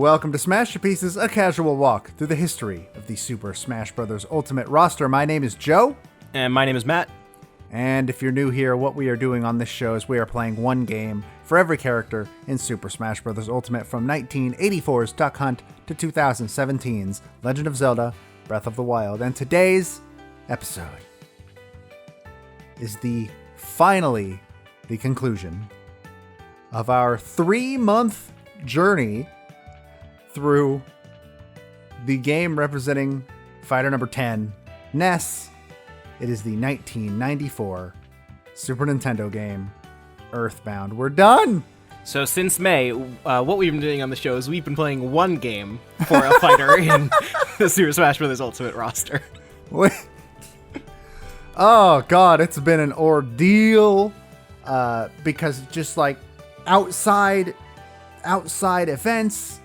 Welcome to Smashterpieces, a casual walk through the history of the Super Smash Bros. Ultimate roster. My name is Joe. And my name is Matt. And if you're new here, what we are doing on this show is we are playing one game for every character in Super Smash Bros. Ultimate from 1984's Duck Hunt to 2017's Legend of Zelda Breath of the Wild. And today's episode is finally the conclusion of our 3-month journey through the game representing fighter number 10, Ness. It is the 1994 Super Nintendo game, Earthbound. We're done! So since May, what we've been doing on the show is we've been playing one game for a fighter in the Super Smash Bros. Ultimate roster. Oh, God, it's been an ordeal. Because just like outside events,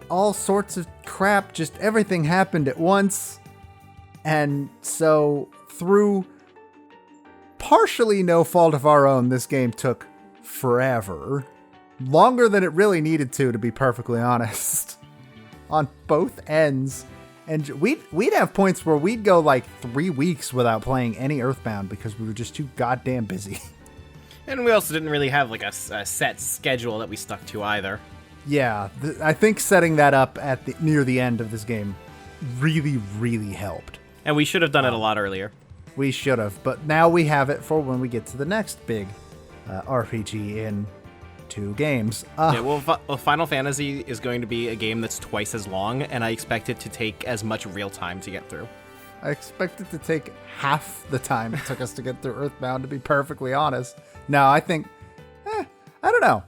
all sorts of crap, just everything happened at once. And so through partially no fault of our own, this game took forever. Longer than it really needed to be perfectly honest. On both ends. And we'd have points where we'd go like 3 weeks without playing any Earthbound because we were just too goddamn busy. And we also didn't really have like a set schedule that we stuck to either. Yeah, I think setting that up at near the end of this game really, really helped. And we should have done it a lot earlier. We should have, but now we have it for when we get to the next big RPG in 2 games. Well, Final Fantasy is going to be a game that's twice as long, and I expect it to take as much real time to get through. I expect it to take half the time it took us to get through Earthbound, to be perfectly honest. No, I think, I don't know.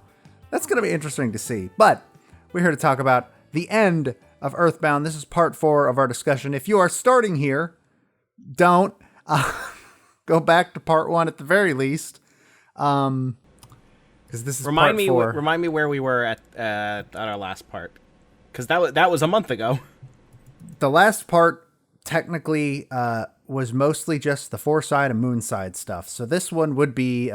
That's going to be interesting to see. But we're here to talk about the end of Earthbound. This is part 4 of our discussion. If you are starting here, don't go back to part 1 at the very least. Because this is part 4. Remind me where we were at our last part. Because that was a month ago. The last part technically was mostly just the Foreside and Moonside stuff. So this one would be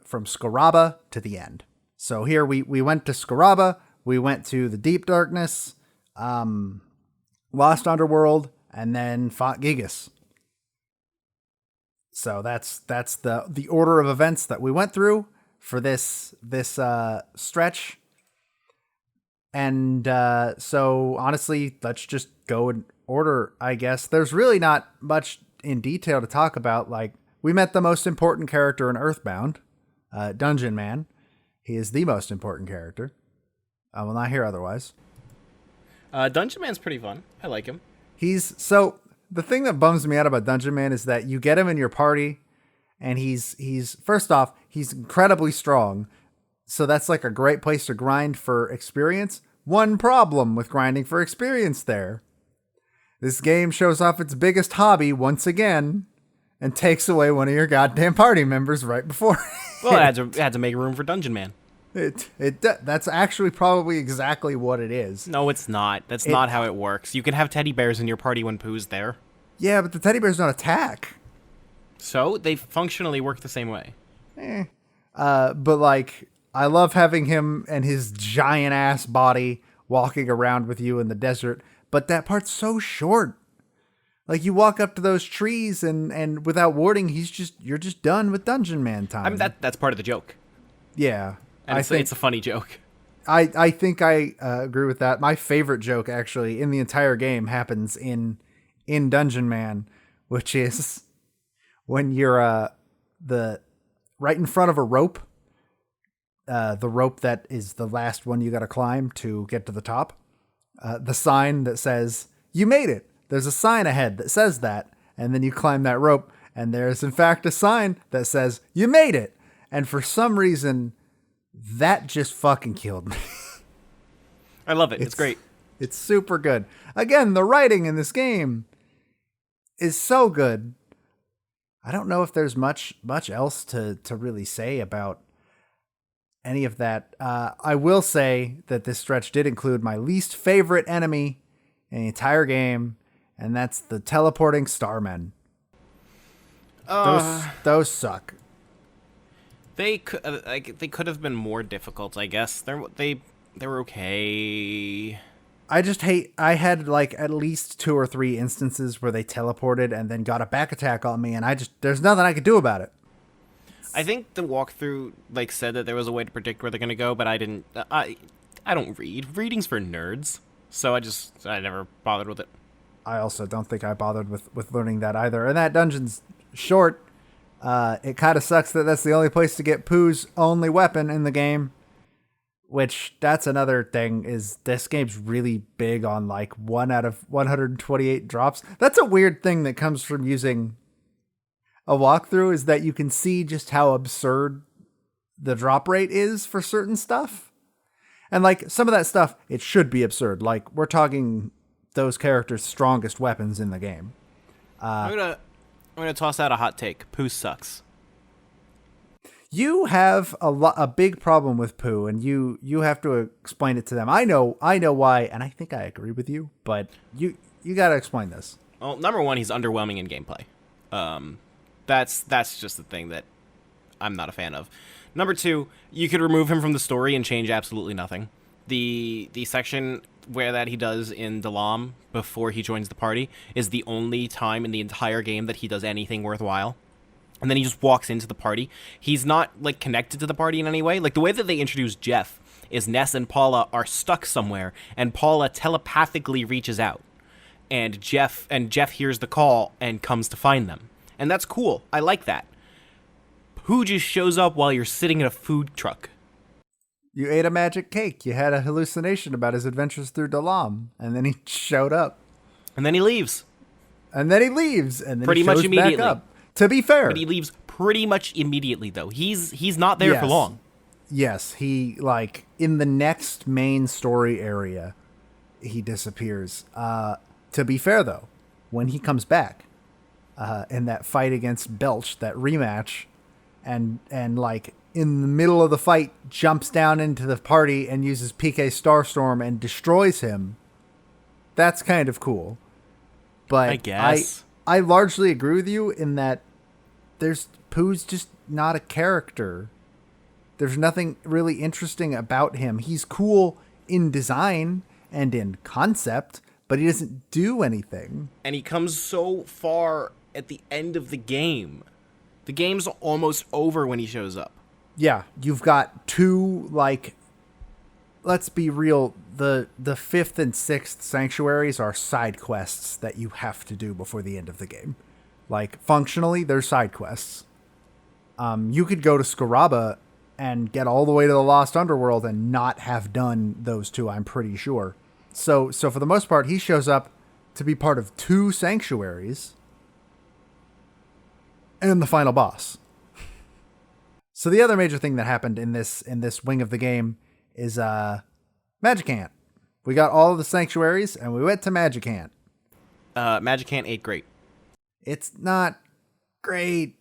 from Scaraba to the end. So here we went to Scaraba, we went to the Deep Darkness, Lost Underworld, and then fought Giygas. So that's the order of events that we went through for this stretch. And so honestly, let's just go in order, I guess. There's really not much in detail to talk about. Like, we met the most important character in Earthbound, Dungeon Man. He is the most important character. I will not hear otherwise. Dungeon Man's pretty fun. I like him. So the thing that bums me out about Dungeon Man is that you get him in your party, and he's first off, he's incredibly strong. So that's like a great place to grind for experience. One problem with grinding for experience there. This game shows off its biggest hobby once again and takes away one of your goddamn party members right before. Well, it had to make room for Dungeon Man. That's actually probably exactly what it is. No, it's not. That's not how it works. You can have teddy bears in your party when Pooh's there. Yeah, but the teddy bears don't attack. So they functionally work the same way. But like, I love having him and his giant ass body walking around with you in the desert. But that part's so short. Like, you walk up to those trees and without warning, you're just done with Dungeon Man time. I mean, that's part of the joke. Yeah. And it's a funny joke. I think I agree with that. My favorite joke, actually, in the entire game happens in Dungeon Man, which is when you're right in front of a rope, the rope that is the last one you got to climb to get to the top. The sign that says, "You made it." There's a sign ahead that says that, and then you climb that rope, and there's in fact a sign that says, "You made it." And for some reason, that just fucking killed me. I love it. It's great. It's super good. Again, the writing in this game is so good. I don't know if there's much else to really say about any of that. I will say that this stretch did include my least favorite enemy in the entire game, and that's the teleporting starmen. Those suck. They could have been more difficult, I guess. They were okay. I just hate. I had like at least 2 or 3 instances where they teleported and then got a back attack on me, and there's nothing I could do about it. I think the walkthrough like said that there was a way to predict where they're gonna go, but I didn't. I don't read. Reading's for nerds, so I never bothered with it. I also don't think I bothered with learning that either. And that dungeon's short. It kind of sucks that that's the only place to get Pooh's only weapon in the game. Which, that's another thing, is this game's really big on, like, 1 out of 128 drops. That's a weird thing that comes from using a walkthrough, is that you can see just how absurd the drop rate is for certain stuff. And, like, some of that stuff, it should be absurd. Like, we're talking those characters' strongest weapons in the game. I'm gonna toss out a hot take. Pooh sucks. You have a big problem with Pooh, and you have to explain it to them. I know why, and I think I agree with you, but you got to explain this. Well, number one, he's underwhelming in gameplay. That's just the thing that I'm not a fan of. Number two, you could remove him from the story and change absolutely nothing. The section where that he does in Dalam before he joins the party is the only time in the entire game that he does anything worthwhile. And then he just walks into the party. He's not, like, connected to the party in any way. Like, the way that they introduce Jeff is Ness and Paula are stuck somewhere, and Paula telepathically reaches out. And Jeff hears the call and comes to find them. And that's cool. I like that. Who just shows up while you're sitting in a food truck? You ate a magic cake. You had a hallucination about his adventures through Dalam, and then he showed up. And then he leaves. And then he pretty much immediately. Back up. To be fair. But he leaves pretty much immediately, though. He's not there for long. Yes, he, like, in the next main story area, he disappears. To be fair, though, when he comes back, in that fight against Belch, that rematch, and like, in the middle of the fight, jumps down into the party and uses PK Starstorm and destroys him, that's kind of cool. But I guess. I largely agree with you in that Pooh's just not a character. There's nothing really interesting about him. He's cool in design and in concept, but he doesn't do anything. And he comes so far at the end of the game. The game's almost over when he shows up. Yeah, you've got 2, like, let's be real, the 5th and 6th sanctuaries are side quests that you have to do before the end of the game. Like, functionally, they're side quests. You could go to Scaraba and get all the way to the Lost Underworld and not have done those 2, I'm pretty sure. So for the most part, he shows up to be part of 2 sanctuaries and the final boss. So the other major thing that happened in this wing of the game is Magic Ant. We got all of the sanctuaries and we went to Magic Ant. Magic Ant ain't great. It's not great.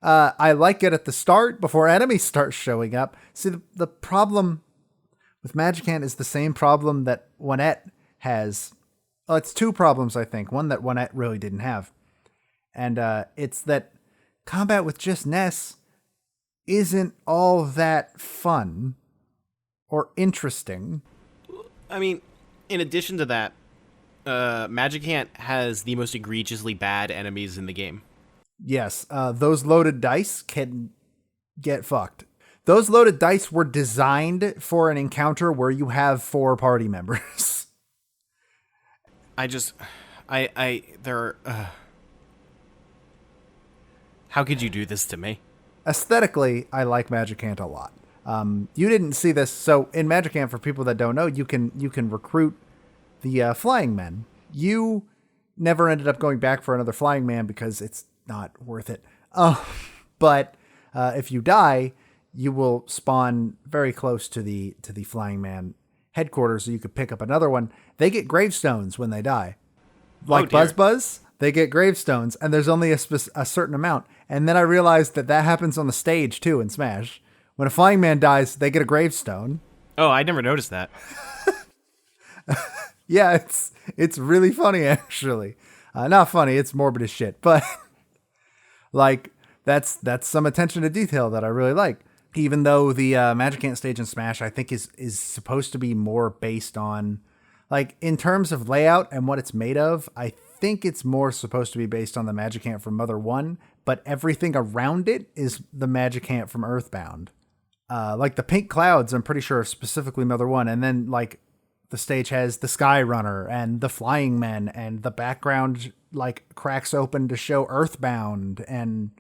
I like it at the start before enemies start showing up. See, the problem with Magic Ant is the same problem that 1-et has. Well, it's 2 problems, I think. One that 1-et really didn't have. And it's that combat with just Ness isn't all that fun or interesting. I mean, in addition to that, Magic Ant has the most egregiously bad enemies in the game. Yes, those loaded dice can get fucked. Those loaded dice were designed for an encounter where you have 4 party members. How could you do this to me? Aesthetically, I like Magic Ant a lot. You didn't see this, so in Magic Ant, for people that don't know, you can recruit the flying men. You never ended up going back for another flying man because it's not worth it. But if you die, you will spawn very close to the flying man headquarters, so you could pick up another one. They get gravestones when they die, like Buzz. They get gravestones, and there's only a certain amount. And then I realized that happens on the stage too in Smash. When a flying man dies, they get a gravestone. Oh, I never noticed that. Yeah, it's really funny, actually. Not funny, it's morbid as shit, but like that's some attention to detail that I really like. Even though the Magicant stage in Smash, I think, is supposed to be more based on, like, in terms of layout and what it's made of, I think it's more supposed to be based on the Magicant from Mother 1, but everything around it is the Magicant from Earthbound. Like the pink clouds, I'm pretty sure are specifically Mother 1, and then, like, the stage has the Sky Runner and the Flying Men, and the background, like, cracks open to show Earthbound, and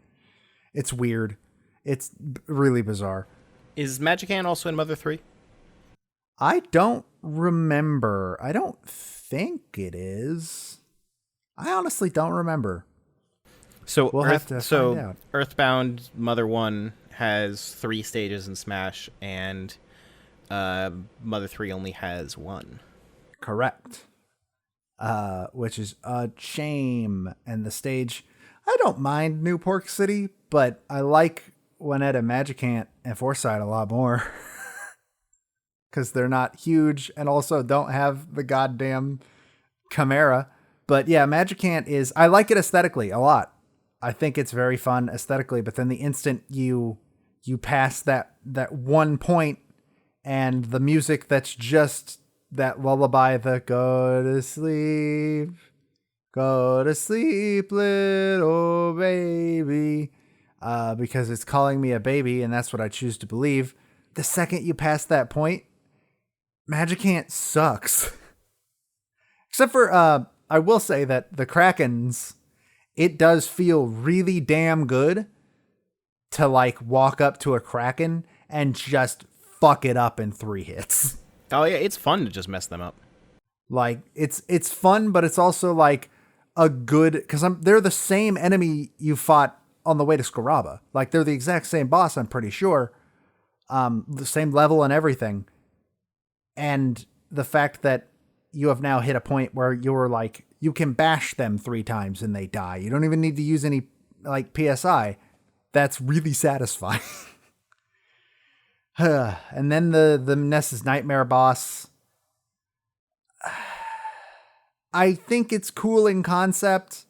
it's weird. It's really bizarre. Is Magicant also in Mother 3? I don't remember. I don't think it is. I honestly don't remember. So We'll have to find out. Earthbound Mother 1 has 3 stages in Smash, and Mother 3 only has 1. Correct. Which is a shame. And the stage, I don't mind New Pork City, but I like Juanetta Magicant and Foresight a lot more. Because they're not huge and also don't have the goddamn Chimera. But yeah, Magicant is, I like it aesthetically a lot. I think it's very fun aesthetically, but then the instant you pass that one point and the music that's just that lullaby, the go to sleep, little baby, because it's calling me a baby, and that's what I choose to believe. The second you pass that point, Magicant sucks. Except for, I will say that the Krakens, it does feel really damn good to, like, walk up to a Kraken and just fuck it up in 3 hits. Oh yeah, it's fun to just mess them up. Like, it's fun, but it's also, like, a good, because they're the same enemy you fought on the way to Scaraba. Like, they're the exact same boss, I'm pretty sure. The same level and everything. And the fact that you have now hit a point where you're like, you can bash them 3 times and they die. You don't even need to use any, like, PSI. That's really satisfying. And then the Ness's Nightmare boss. I think it's cool in concept.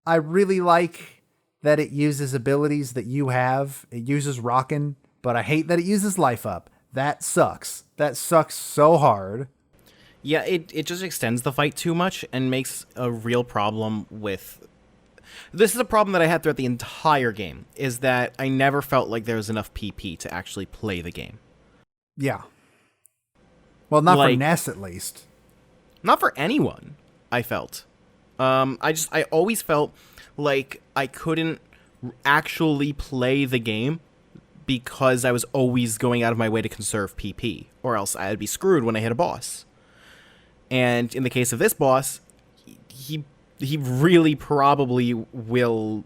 I really like that it uses abilities that you have. It uses Rockin', but I hate that it uses Life Up. That sucks. That sucks so hard. Yeah, it just extends the fight too much and makes a real problem with... This is a problem that I had throughout the entire game, is that I never felt like there was enough PP to actually play the game. Yeah. Well, not for Ness, at least. Not for anyone, I felt. I always felt like I couldn't actually play the game because I was always going out of my way to conserve PP, or else I'd be screwed when I hit a boss. And in the case of this boss, he really probably will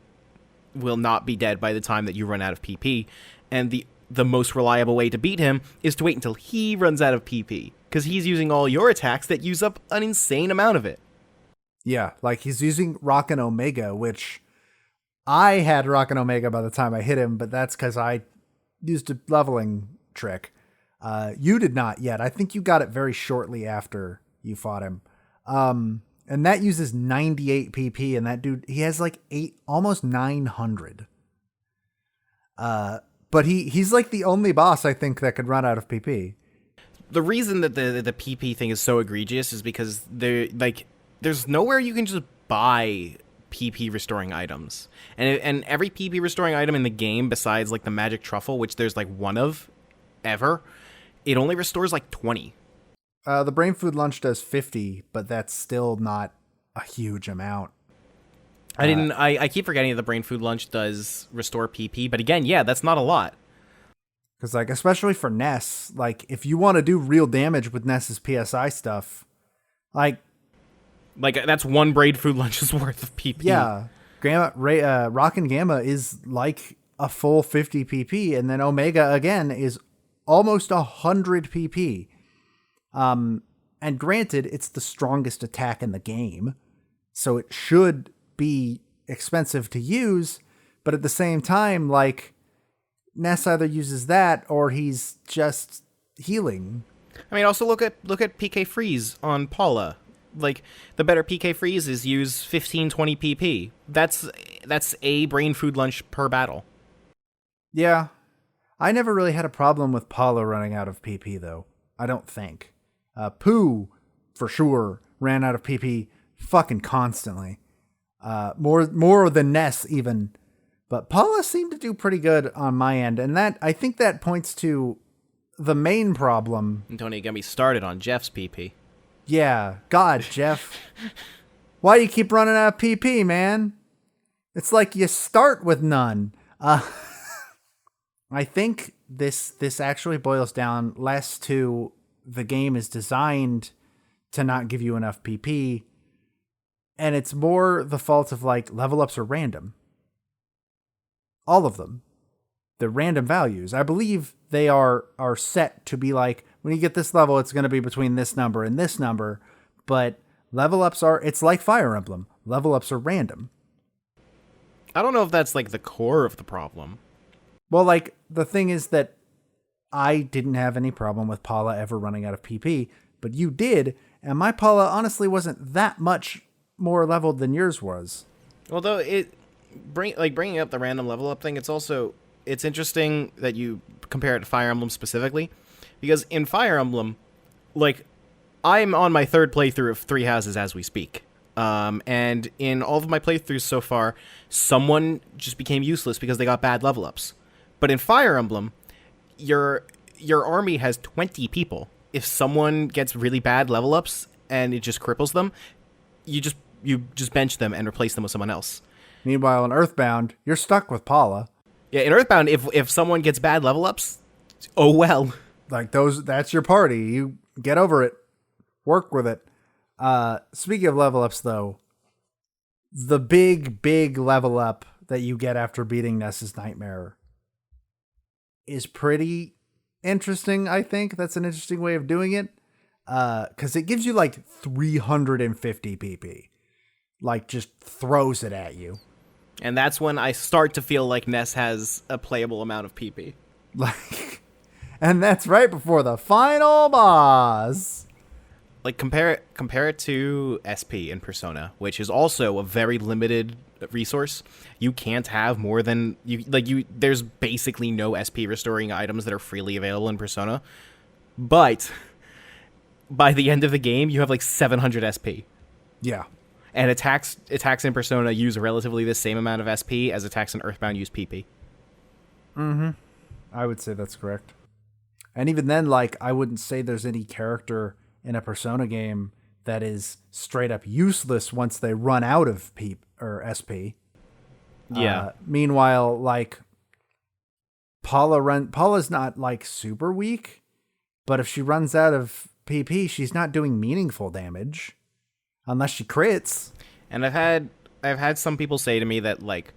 not be dead by the time that you run out of PP. And the most reliable way to beat him is to wait until he runs out of PP, because he's using all your attacks that use up an insane amount of it. Yeah, like he's using Rockin' Omega, which I had Rockin' Omega by the time I hit him, but that's because I used a leveling trick. You did not yet. I think you got it very shortly after you fought him. And that uses 98 PP, and that dude, he has like almost 900. But he's like the only boss, I think, that could run out of PP. The reason that the PP thing is so egregious is because there's nowhere you can just buy PP restoring items. And every PP restoring item in the game, besides like the magic truffle, which there's like one of ever, it only restores like 20. The brain food lunch does 50, but that's still not a huge amount. I keep forgetting that the brain food lunch does restore PP, but again, yeah, that's not a lot. Because, like, especially for Ness, like, if you want to do real damage with Ness's PSI stuff, like that's one brain food lunch's worth of PP. Yeah, Rockin' Gamma is like a full 50 PP, and then Omega again is almost 100 PP. And granted, it's the strongest attack in the game, so it should be expensive to use, but at the same time, like, Ness either uses that or he's just healing. I mean, also look at PK Freeze on Paula. Like, the better PK Freeze is use 15-20 PP. That's a brain food lunch per battle. Yeah. I never really had a problem with Paula running out of PP, though. I don't think. Pooh, for sure, ran out of PP fucking constantly. More than Ness, even. But Paula seemed to do pretty good on my end, and that I think that points to the main problem. And don't even get me started on Jeff's PP. Yeah, God, Jeff. Why do you keep running out of PP, man? It's like you start with none. I think this actually boils down less to the game is designed to not give you enough PP, and it's more the fault of like level ups are random. All of them. They're random values. I believe they are set to be like, when you get this level, it's going to be between this number and this number, but level ups it's like Fire Emblem. Level ups are random. I don't know if that's like the core of the problem. Well, like, the thing is that I didn't have any problem with Paula ever running out of PP, but you did, and my Paula honestly wasn't that much more leveled than yours was. Although bringing up the random level up thing, it's interesting that you compare it to Fire Emblem specifically, because in Fire Emblem, like, I'm on my third playthrough of Three Houses as we speak. And in all of my playthroughs so far, someone just became useless because they got bad level ups. But in Fire Emblem, your army has 20 people. If someone gets really bad level ups and it just cripples them, you just bench them and replace them with someone else. Meanwhile, in Earthbound, you're stuck with Paula. Yeah, in Earthbound, if someone gets bad level ups, oh well. Like that's your party. You get over it. Work with it. Speaking of level ups, though, the big level up that you get after beating Ness's Nightmare is pretty interesting, I think. That's an interesting way of doing it. Because it gives you like 350 PP. Like, just throws it at you. And that's when I start to feel like Ness has a playable amount of PP. Like, and that's right before the final boss. Like, compare it to SP in Persona, which is also a very limited resource. You can't have more than there's basically no SP restoring items that are freely available in Persona. But by the end of the game, you have like 700 SP. Yeah. And attacks in Persona use relatively the same amount of SP as attacks in Earthbound use PP. Mm-hmm. I would say that's correct. And even then, like, I wouldn't say there's any character in a Persona game that is straight up useless once they run out of SP. Yeah. Meanwhile, like, Paula's not like super weak, but if she runs out of PP, she's not doing meaningful damage unless she crits. And I've had some people say to me that like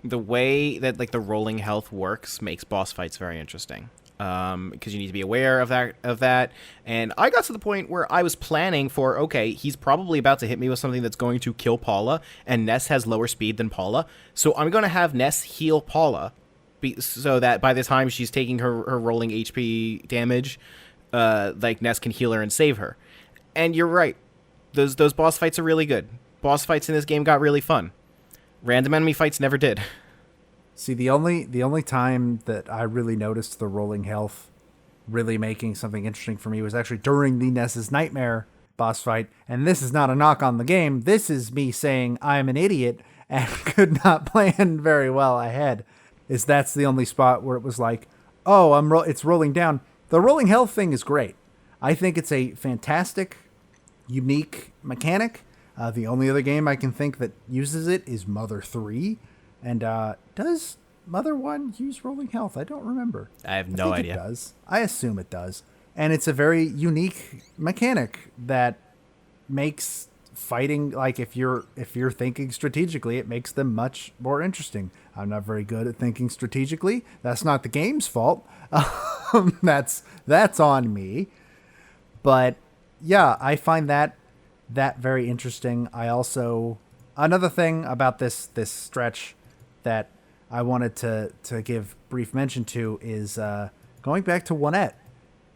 the way that like the rolling health works makes boss fights very interesting. Because you need to be aware of that. And I got to the point where I was planning for, okay, he's probably about to hit me with something that's going to kill Paula, and Ness has lower speed than Paula, so I'm going to have Ness heal Paula, so that by the time she's taking her rolling HP damage, like Ness can heal her and save her. And you're right, those boss fights are really good. Boss fights in this game got really fun. Random enemy fights never did. See, the only time that I really noticed the rolling health really making something interesting for me was actually during the Ness's Nightmare boss fight. And this is not a knock on the game. This is me saying I'm an idiot and could not plan very well ahead. That's the only spot where it was like, oh, it's rolling down. The rolling health thing is great. I think it's a fantastic, unique mechanic. The only other game I can think that uses it is Mother 3. And does Mother 1 use rolling health? I don't remember. I have no idea. It does. I assume it does. And it's a very unique mechanic that makes fighting, like, if you're thinking strategically, it makes them much more interesting. I'm not very good at thinking strategically. That's not the game's fault. That's on me. But yeah, I find that very interesting. I also, another thing about this stretch that I wanted to give brief mention to is going back to Onette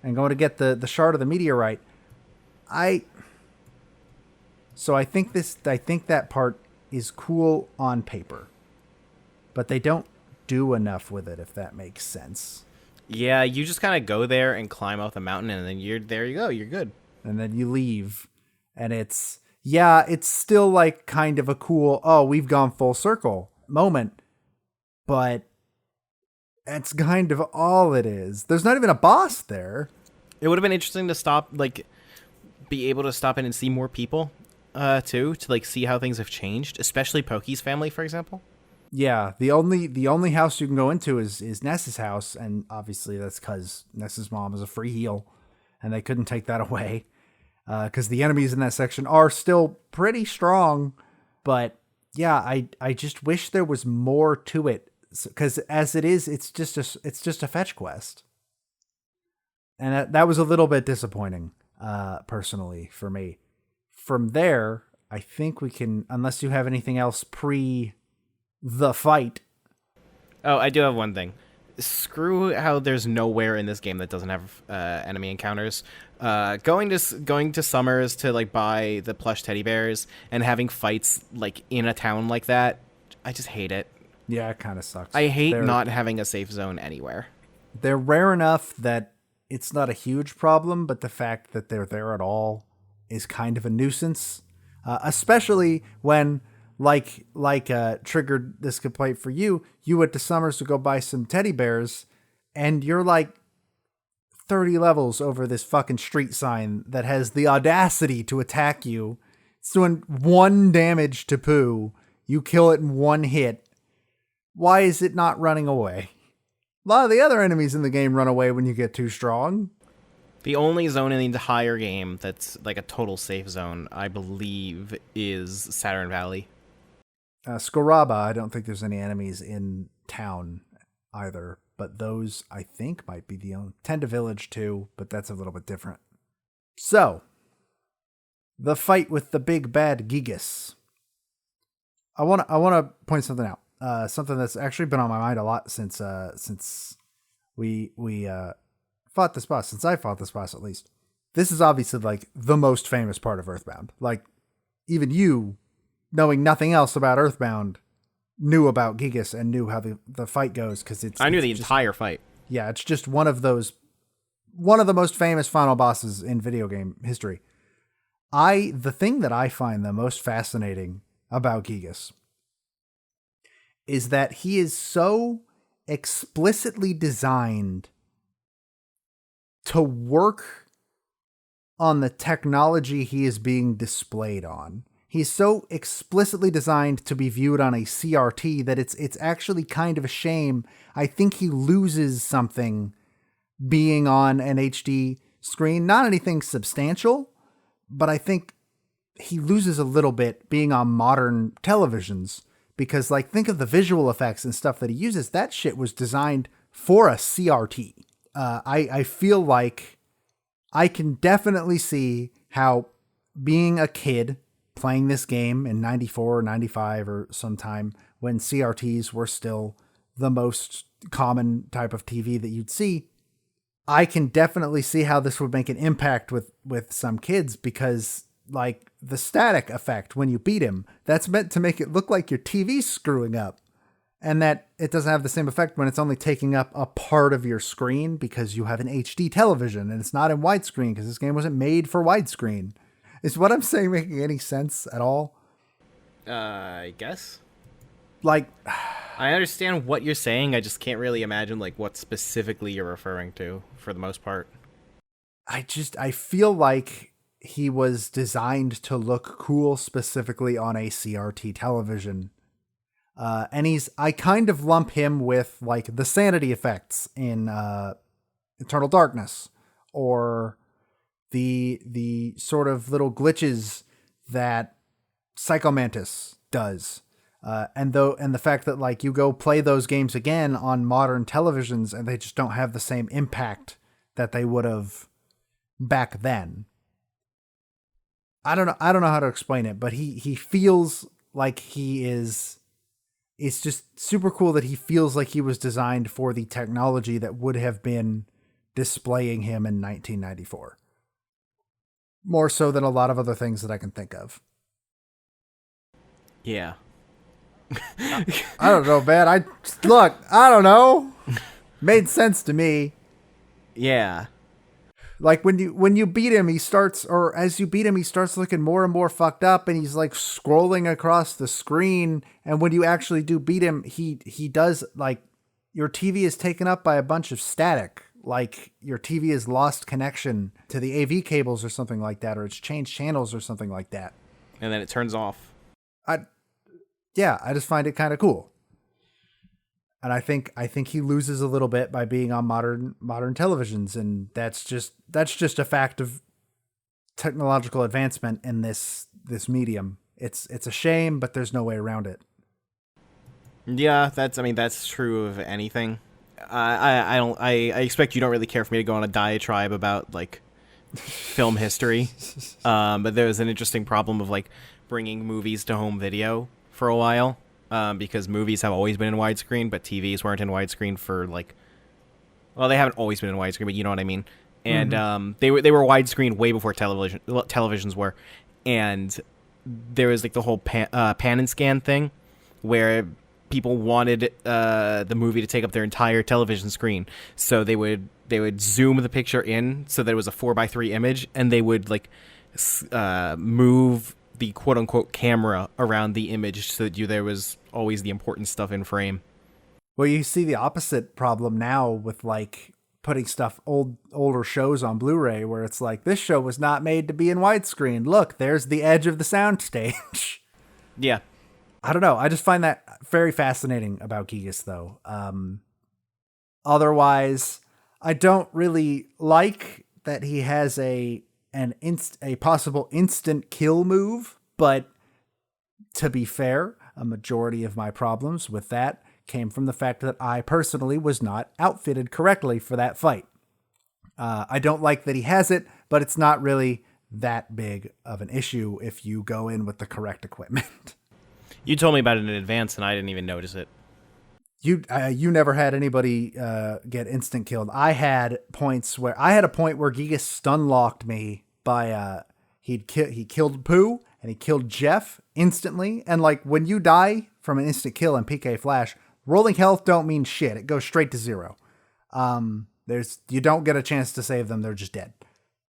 and going to get the shard of the meteorite. I think that part is cool on paper, but they don't do enough with it, if that makes sense. Yeah, you just kind of go there and climb up the mountain, and then there you go, you're good. And then you leave. And it's still like kind of a cool, oh, we've gone full circle moment. But that's kind of all it is. There's not even a boss there. It would have been interesting to stop, like, be able to stop in and see more people, too, to like see how things have changed, especially Pokey's family, for example. Yeah, the only house you can go into is Ness's house, and obviously that's because Ness's mom is a free heal, and they couldn't take that away, because the enemies in that section are still pretty strong. But yeah, I just wish there was more to it, because as it is, it's just a fetch quest, and that was a little bit disappointing, personally for me. From there, I think we can, unless you have anything else pre the fight. Oh, I do have one thing. Screw how there's nowhere in this game that doesn't have enemy encounters. Going to Summers to like buy the plush teddy bears and having fights like in a town like that, I just hate it. Yeah, it kind of sucks. I hate not having a safe zone anywhere. They're rare enough that it's not a huge problem, but the fact that they're there at all is kind of a nuisance, especially when triggered this complaint for you. You went to Summers to go buy some teddy bears, and you're like 30 levels over this fucking street sign that has the audacity to attack you. It's doing 1 damage to Pooh. You kill it in 1 hit. Why is it not running away? A lot of the other enemies in the game run away when you get too strong. The only zone in the entire game that's like a total safe zone, I believe, is Saturn Valley. Scoraba, I don't think there's any enemies in town either, but those I think might be the only. Tenda Village too, but that's a little bit different. So, the fight with the big bad Giygas. I want to point something out. Something that's actually been on my mind a lot since we fought this boss. Since I fought this boss, at least. This is obviously like the most famous part of Earthbound. Like, even you, knowing nothing else about Earthbound, knew about Giygas and knew how the fight goes, because I knew the entire fight. Yeah, it's just one of the most famous final bosses in video game history. The thing that I find the most fascinating about Giygas is that he is so explicitly designed to work on the technology he is being displayed on. He's so explicitly designed to be viewed on a CRT that it's actually kind of a shame. I think he loses something being on an HD screen. Not anything substantial, but I think he loses a little bit being on modern televisions, because like, think of the visual effects and stuff that he uses. That shit was designed for a CRT. I feel like I can definitely see how being a kid playing this game in 94 or 95 or sometime when CRTs were still the most common type of TV that you'd see, I can definitely see how this would make an impact with some kids, because like the static effect when you beat him, that's meant to make it look like your TV's screwing up, and that it doesn't have the same effect when it's only taking up a part of your screen because you have an HD television and it's not in widescreen because this game wasn't made for widescreen. Is what I'm saying making any sense at all? I guess. Like, I understand what you're saying. I just can't really imagine like what specifically you're referring to for the most part. I feel like he was designed to look cool specifically on a CRT television. And I kind of lump him with like the sanity effects in Eternal Darkness, or the sort of little glitches that Psychomantis does. And the fact that like you go play those games again on modern televisions and they just don't have the same impact that they would have back then. I don't know how to explain it, but he feels like he is. It's just super cool that he feels like he was designed for the technology that would have been displaying him in 1994. More so than a lot of other things that I can think of. Yeah. I don't know, man. I don't know. Made sense to me. Yeah. Like when you beat him, he starts, or as you beat him, he starts looking more and more fucked up, and he's like scrolling across the screen. And when you actually do beat him, he does, like, your TV is taken up by a bunch of static. Like your TV has lost connection to the AV cables or something like that, or it's changed channels or something like that. And then it turns off. I just find it kind of cool. And I think he loses a little bit by being on modern televisions, and that's just a fact of technological advancement in this medium. It's a shame, but there's no way around it. Yeah, that's true of anything. I expect you don't really care for me to go on a diatribe about like film history. But there was an interesting problem of like bringing movies to home video for a while. Because movies have always been in widescreen, but TVs weren't in widescreen for like, well, they haven't always been in widescreen, but you know what I mean. And they were widescreen way before televisions were, and there was like the whole pan and scan thing, where people wanted the movie to take up their entire television screen, so they would zoom the picture in so that it was a 4:3 image, and they would like move the quote-unquote camera around the image so that there was always the important stuff in frame. Well, you see the opposite problem now with like putting stuff, older shows on Blu-ray, where it's like, this show was not made to be in widescreen. Look, there's the edge of the soundstage. Yeah. I don't know. I just find that very fascinating about Giygas, though. Otherwise, I don't really like that he has a possible instant kill move, but to be fair, a majority of my problems with that came from the fact that I personally was not outfitted correctly for that fight. I don't like that he has it, but it's not really that big of an issue if you go in with the correct equipment. You told me about it in advance, and I didn't even notice it. You never had anybody get instant killed. I had a point where Giygas stun locked me by he killed Pooh and he killed Jeff instantly. And like when you die from an instant kill in PK Flash, rolling health don't mean shit. It goes straight to 0. You don't get a chance to save them. They're just dead.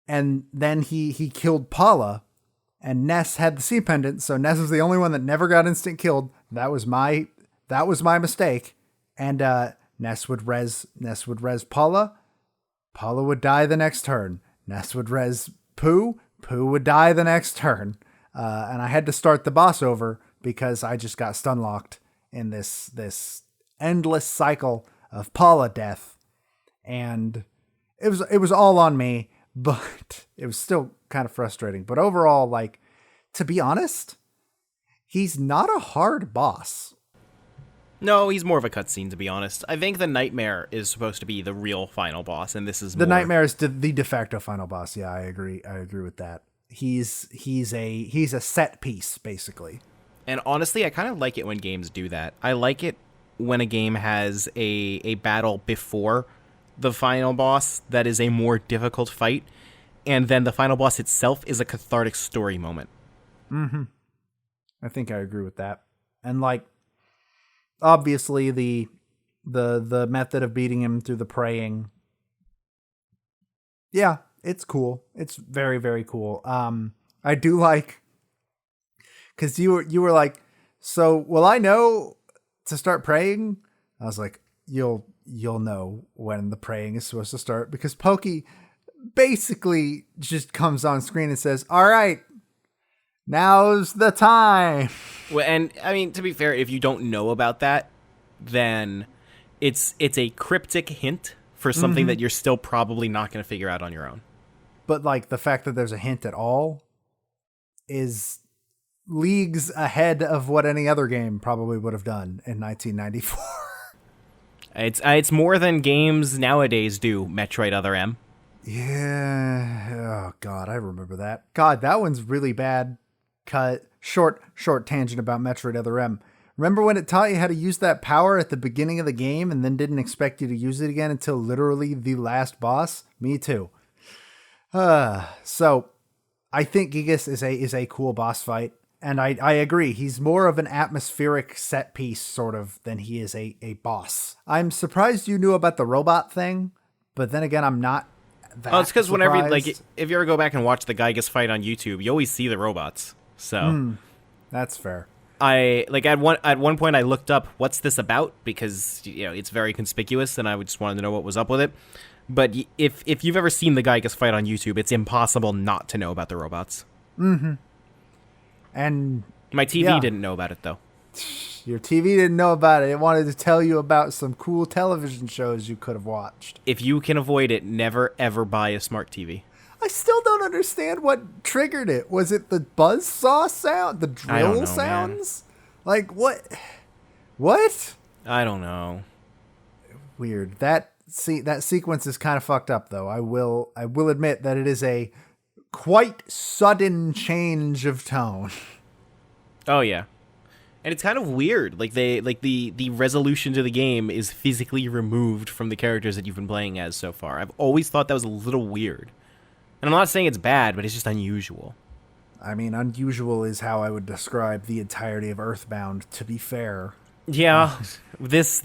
And then he killed Paula, and Ness had the C pendant. So Ness was the only one that never got instant killed. That was my mistake. And Ness would res Paula. Paula would die the next turn. Ness would res Pooh. Pooh would die the next turn. And I had to start the boss over because I just got stun locked in this endless cycle of Paula death. And it was all on me, but it was still kind of frustrating. But overall, like, to be honest, he's not a hard boss. No, he's more of a cutscene, to be honest. I think the Nightmare is supposed to be the real final boss, and this is the Nightmare is the de facto final boss. Yeah, I agree with that. He's a set piece, basically. And honestly, I kind of like it when games do that. I like it when a game has a battle before the final boss that is a more difficult fight, and then the final boss itself is a cathartic story moment. Mm-hmm. I think I agree with that. And like, obviously the method of beating him through the praying. Yeah, it's cool. It's very, very cool. I do like, cause you were like, so will I know to start praying? I was like, you'll know when the praying is supposed to start, because Pokey basically just comes on screen and says, all right, now's the time. Well, and I mean, to be fair, if you don't know about that, then it's a cryptic hint for something that you're still probably not going to figure out on your own. But like the fact that there's a hint at all is leagues ahead of what any other game probably would have done in 1994. It's more than games nowadays do. Metroid Other M. Yeah. Oh God, I remember that. God, that one's really bad. Cut short tangent about Metroid Other M. Remember when it taught you how to use that power at the beginning of the game and then didn't expect you to use it again until literally the last boss? Me too. So I think Giygas is a cool boss fight. And I agree. He's more of an atmospheric set piece sort of than he is a boss. I'm surprised you knew about the robot thing, but then again, I'm not that It's because whenever, like, surprised. if you ever go back and watch the Giygas fight on YouTube, you always see the robots. So That's fair. I like at one point I looked up what's this about because it's very conspicuous and I just wanted to know what was up with it. But if you've ever seen the Giygas fight on YouTube, it's impossible not to know about the robots. And My TV didn't know about it though. your TV didn't know about it. It wanted to tell you about some cool television shows you could have watched. If you can avoid it, never ever buy a smart TV. I still don't understand what triggered it. Was it the buzzsaw sound? The I don't drill know, sounds? Like, what? What? I don't know. Weird. That sequence is kind of fucked up, though. I will admit that it is a quite sudden change of tone. Oh yeah. And it's kind of weird. Like the resolution to the game is physically removed from the characters that you've been playing as so far. I've always thought that was a little weird. And I'm not saying it's bad, but it's just unusual. I mean, unusual is how I would describe the entirety of Earthbound, to be fair. Yeah. This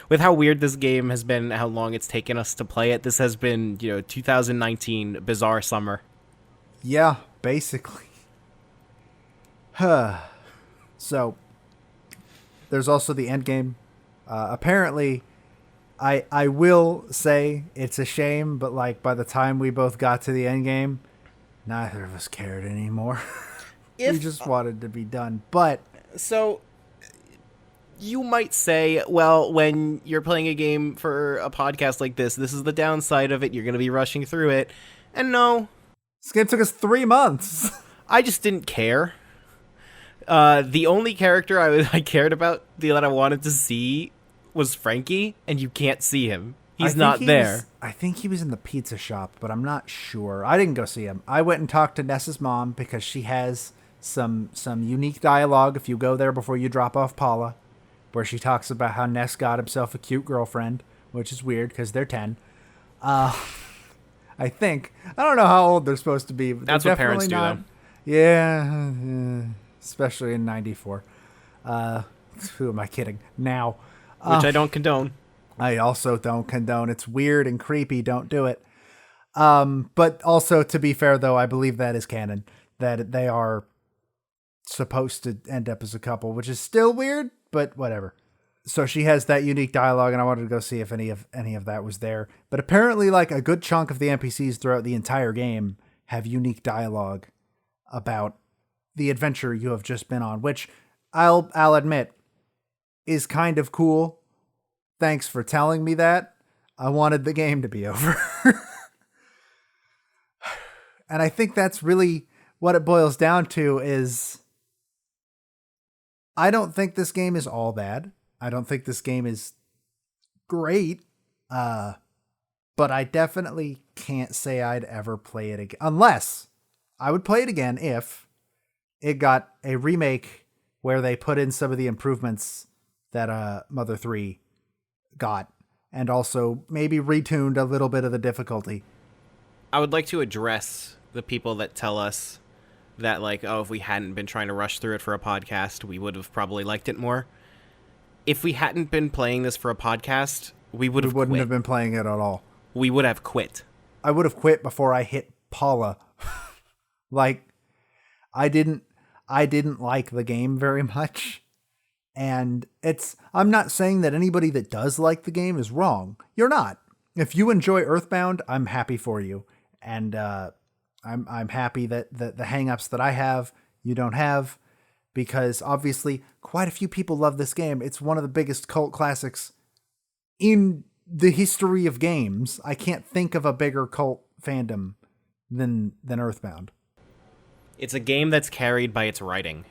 with how weird this game has been, how long it's taken us to play it, this has been, 2019 bizarre summer. Yeah, basically. So, there's also the end game. Apparently, I will say it's a shame, but like by the time we both got to the end game, neither of us cared anymore. We just wanted to be done. But So you might say, well, when you're playing a game for a podcast like this is the downside of it. You're going to be rushing through it. And no, this game took us 3 months. I just didn't care. The only character I cared about, that I wanted to see, was Frankie, and you can't see him. He's not there. I think he was in the pizza shop, but I'm not sure. I didn't go see him. I went and talked to Ness's mom because she has some unique dialogue if you go there before you drop off Paula, where she talks about how Ness got himself a cute girlfriend, which is weird because they're 10. I think. I don't know how old they're supposed to be. But That's what parents do, though. Yeah, especially in 94. Who am I kidding? Now. Which I don't condone. I also don't condone. It's weird and creepy. Don't do it. But also, to be fair, though, I believe that is canon. That they are supposed to end up as a couple, which is still weird, but whatever. So she has that unique dialogue, and I wanted to go see if any of that was there. But apparently, like a good chunk of the NPCs throughout the entire game have unique dialogue about the adventure you have just been on, which I'll admit is kind of cool. Thanks for telling me that. I wanted the game to be over. And I think that's really what it boils down to is I don't think this game is all bad. I don't think this game is great. But I definitely can't say I'd ever play it again. Unless I would play it again if it got a remake where they put in some of the improvements that Mother 3 got, and also maybe retuned a little bit of the difficulty. I would like to address the people that tell us that, like, if we hadn't been trying to rush through it for a podcast, we would have probably liked it more. If we hadn't been playing this for a podcast, we wouldn't have been playing it at all. We would have quit. I would have quit before I hit Paula. Like, I didn't like the game very much. And I'm not saying that anybody that does like the game is wrong. You're not. If you enjoy Earthbound, I'm happy for you. And I'm happy that the hangups that I have, you don't have. Because obviously, quite a few people love this game. It's one of the biggest cult classics in the history of games. I can't think of a bigger cult fandom than Earthbound. It's a game that's carried by its writing.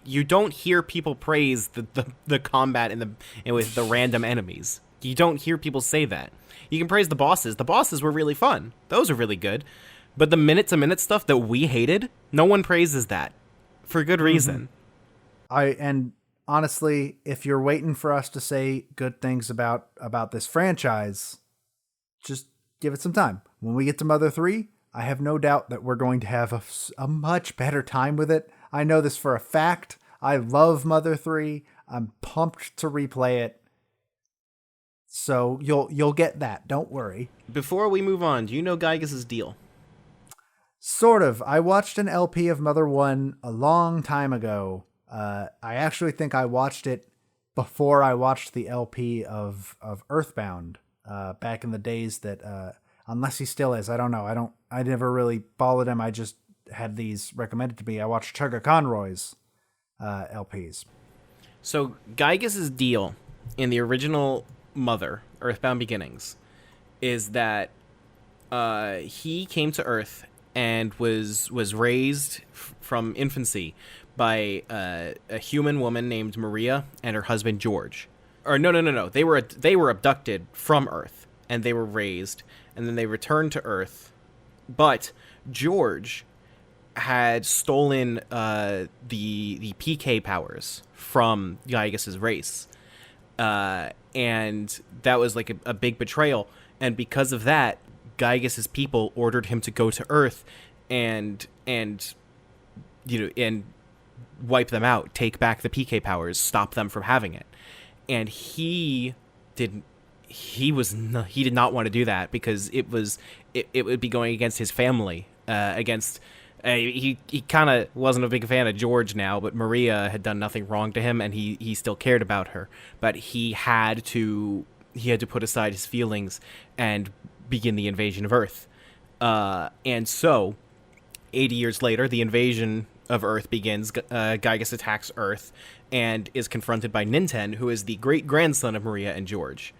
You don't hear people praise the combat and with the random enemies. You don't hear people say that. You can praise the bosses. The bosses were really fun. Those are really good. But the minute-to-minute stuff that we hated, no one praises that. For good reason. And honestly, if you're waiting for us to say good things about this franchise, just give it some time. When we get to Mother 3, I have no doubt that we're going to have a much better time with it. I know this for a fact. I love Mother 3. I'm pumped to replay it. So you'll get that. Don't worry. Before we move on, do you know Giygas' deal? Sort of. I watched an LP of Mother 1 a long time ago. I actually think I watched it before I watched the LP of Earthbound back in the days that, unless he still is, I don't know. I never really followed him. I just had these recommended to me. I watched Chugga Conroy's LPs. So Giygas' deal in the original Mother, Earthbound Beginnings, is that he came to Earth and was raised from infancy by a human woman named Maria and her husband George. Or no. They were abducted from Earth and they were raised and then they returned to Earth. But George had stolen the PK powers from Giygas' race. And that was like a big betrayal. And because of that, Giygas' people ordered him to go to Earth and wipe them out, take back the PK powers, stop them from having it. And he did not want to do that because it would be going against his family, he kind of wasn't a big fan of George now, but Maria had done nothing wrong to him and he still cared about her, but he had to put aside his feelings and begin the invasion of Earth. And so 80 years later, the invasion of Earth begins. Giygas attacks Earth and is confronted by Ninten, who is the great-grandson of Maria and George.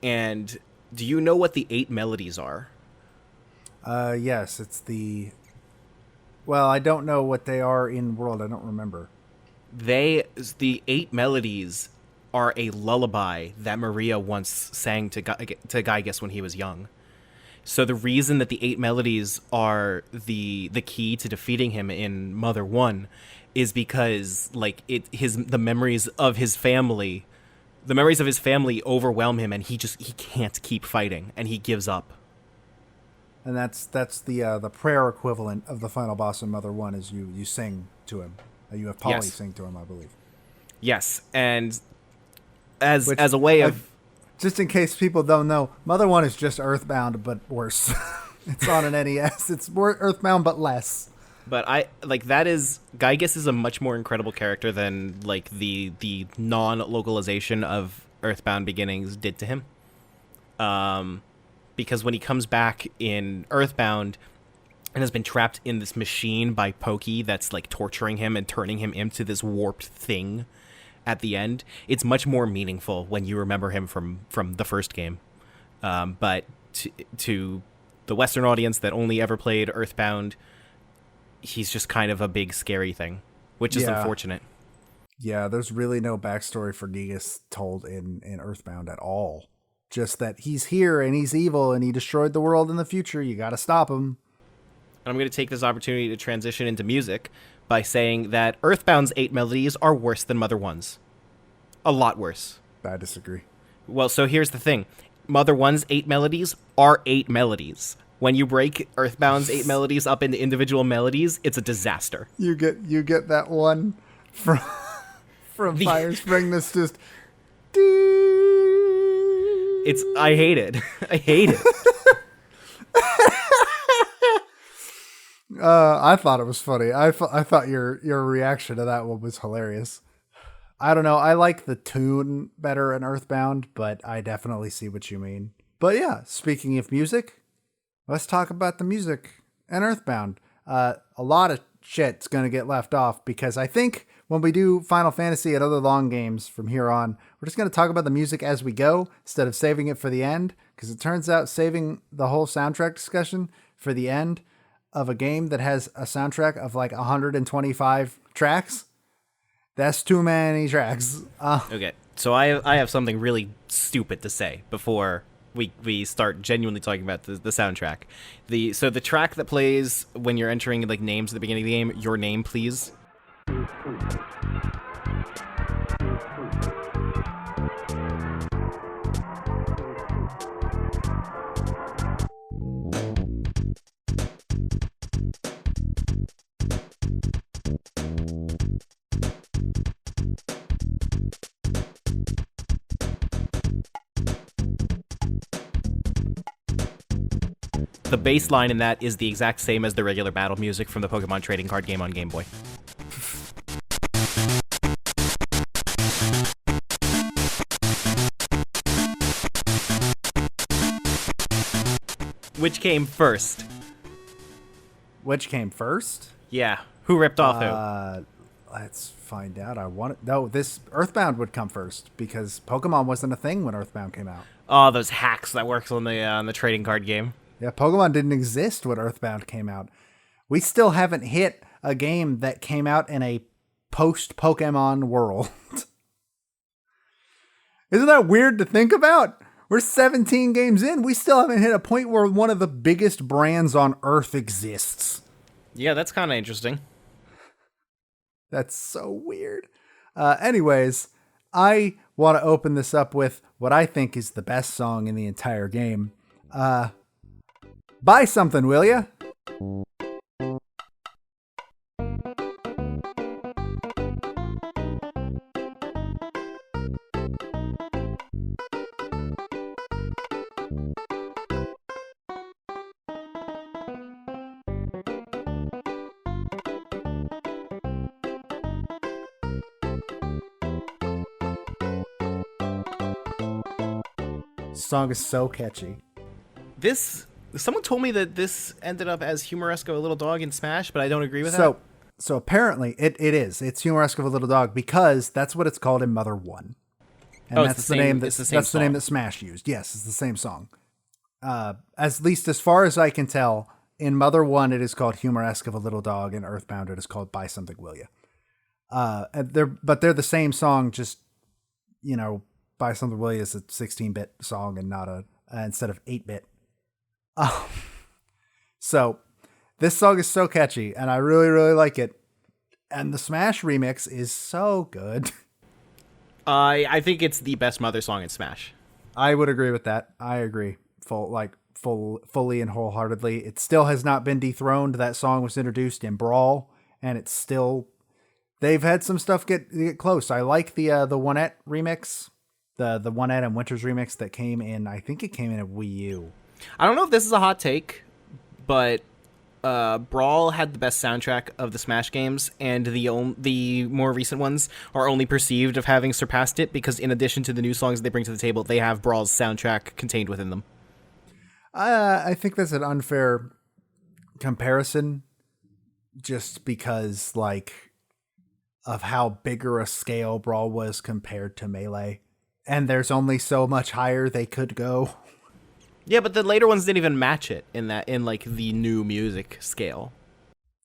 And do you know what the 8 melodies are? Yes, it's the... Well, I don't know what they are in World. I don't remember. The 8 melodies are a lullaby that Maria once sang to Giygas when he was young. So the reason that the 8 melodies are the key to defeating him in Mother 1 is because the memories of his family overwhelm him and he can't keep fighting and he gives up. And that's the prayer equivalent of the final boss in Mother 1 is you sing to him. You have Polly sing to him, I believe. Yes, and as a way of... Just in case people don't know, Mother 1 is just Earthbound, but worse. It's on an NES. It's more Earthbound, but less. But Giygas is a much more incredible character than the non-localization of Earthbound Beginnings did to him. Because when he comes back in Earthbound and has been trapped in this machine by Pokey that's torturing him and turning him into this warped thing at the end, it's much more meaningful when you remember him from the first game. But to the Western audience that only ever played Earthbound, he's just kind of a big scary thing, which is unfortunate. Yeah, there's really no backstory for Giygas told in Earthbound at all. Just that he's here and he's evil and he destroyed the world in the future. You got to stop him. I'm going to take this opportunity to transition into music by saying that Earthbound's 8 melodies are worse than Mother 1's. A lot worse. I disagree. Well, so here's the thing. Mother 1's 8 melodies are 8 melodies. When you break Earthbound's 8 melodies up into individual melodies, it's a disaster. You get that one from Fire Spring that's just... I hate it. I hate it. I thought it was funny. I thought your reaction to that one was hilarious. I don't know. I like the tune better in Earthbound, but I definitely see what you mean. But yeah, speaking of music, let's talk about the music in Earthbound. A lot of shit's going to get left off because I think when we do Final Fantasy and other long games from here on, we're just going to talk about the music as we go instead of saving it for the end, because it turns out saving the whole soundtrack discussion for the end of a game that has a soundtrack of 125 tracks, that's too many tracks. Okay, so I have something really stupid to say before we start genuinely talking about the soundtrack. So the track that plays when you're entering names at the beginning of the game, Your Name Please. the bass line in that is the exact same as the regular battle music from the Pokemon trading card game on Game Boy. Which came first? Which came first? Yeah. Who ripped off who? Let's find out. This Earthbound would come first because Pokemon wasn't a thing when Earthbound came out. Oh, those hacks that works on the trading card game. Yeah, Pokemon didn't exist when Earthbound came out. We still haven't hit a game that came out in a post-Pokemon world. Isn't that weird to think about? We're 17 games in. We still haven't hit a point where one of the biggest brands on Earth exists. Yeah, that's kind of interesting. That's so weird. Anyways, I want to open this up with what I think is the best song in the entire game. Buy something, will ya? Song is so catchy. Someone told me that this ended up as Humoresque of a Little Dog in Smash, but I don't agree with that. So apparently it is. It's Humoresque of a Little Dog because that's what it's called in Mother 1. And that's the name that Smash used. Yes, it's the same song. At least as far as I can tell, in Mother 1 it is called Humoresque of a Little Dog, and Earthbound it is called Buy Something, Will Ya? They're the same song, just, Buy Something, Will Ya is a 16-bit song and not instead of 8-bit. So this song is so catchy and I really, really like it. And the Smash remix is so good. I think it's the best Mother song in Smash. I would agree with that. I agree. Fully and wholeheartedly. It still has not been dethroned. That song was introduced in Brawl and it's still, they've had some stuff get close. I like the One-Ette remix, the One-Ette and Winters remix that came in, I think it came in a Wii U. I don't know if this is a hot take, but Brawl had the best soundtrack of the Smash games, and the more recent ones are only perceived of having surpassed it because in addition to the new songs they bring to the table, they have Brawl's soundtrack contained within them. I think that's an unfair comparison just because, of how bigger a scale Brawl was compared to Melee. And there's only so much higher they could go. Yeah, but the later ones didn't even match it in the new music scale.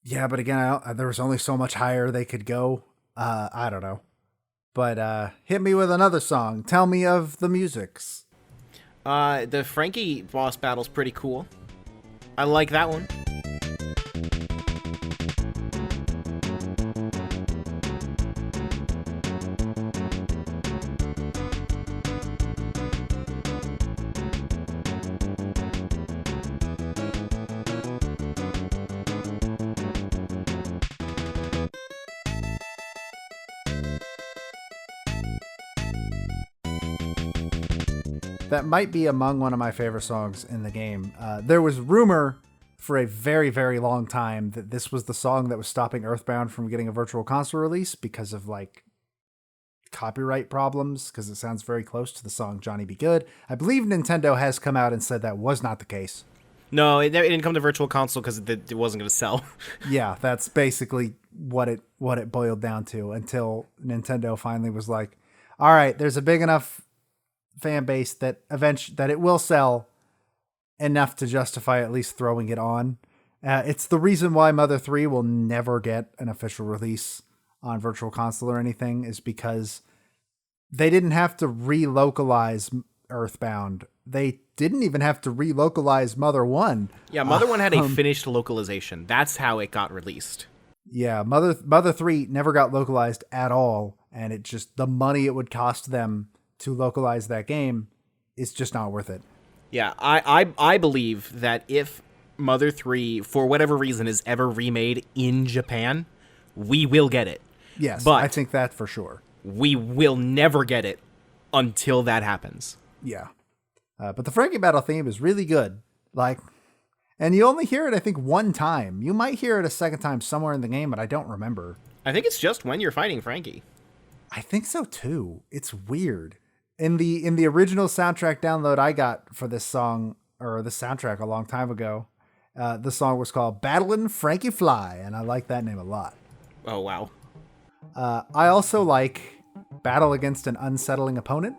Yeah, but again, there was only so much higher they could go. I don't know. But hit me with another song. Tell me of the musics. The Frankie boss battle's pretty cool. I like that one. That might be among one of my favorite songs in the game. There was rumor for a very, very long time that this was the song that was stopping Earthbound from getting a Virtual Console release because of copyright problems, because it sounds very close to the song Johnny Be Good. I believe Nintendo has come out and said that was not the case. No, it didn't come to Virtual Console because it wasn't going to sell. Yeah, that's basically what it boiled down to until Nintendo finally was like, all right, there's a big enough fan base that it will sell enough to justify at least throwing it on. It's the reason why Mother 3 will never get an official release on Virtual Console or anything, is because they didn't have to relocalize Earthbound. They didn't even have to relocalize Mother 1. Yeah, Mother 1 had a finished localization. That's how it got released. Yeah, Mother 3 never got localized at all, and it just, the money it would cost them to localize that game is just not worth it. Yeah, I believe that if Mother 3, for whatever reason, is ever remade in Japan, we will get it. Yes, but I think that for sure. We will never get it until that happens. Yeah. But the Frankie Battle theme is really good. And you only hear it, I think, one time. You might hear it a second time somewhere in the game, but I don't remember. I think it's just when you're fighting Frankie. I think so too. It's weird. In the original soundtrack download I got for this song, or the soundtrack a long time ago, the song was called Battlin' Frankie Fly, and I like that name a lot. Oh, wow. I also like Battle Against an Unsettling Opponent.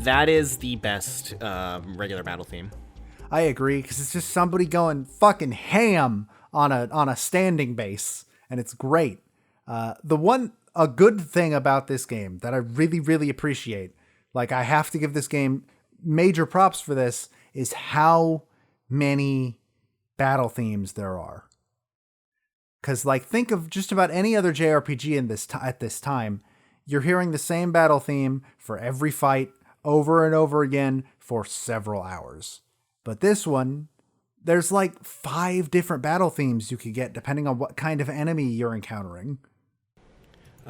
That is the best regular battle theme. I agree, because it's just somebody going fucking ham on a standing base, and it's great. A good thing about this game that I really, really appreciate, like I have to give this game major props for this, is how many battle themes there are. Because like think of just about any other JRPG at this time, you're hearing the same battle theme for every fight over and over again for several hours. But this one, there's like 5 different battle themes you could get depending on what kind of enemy you're encountering.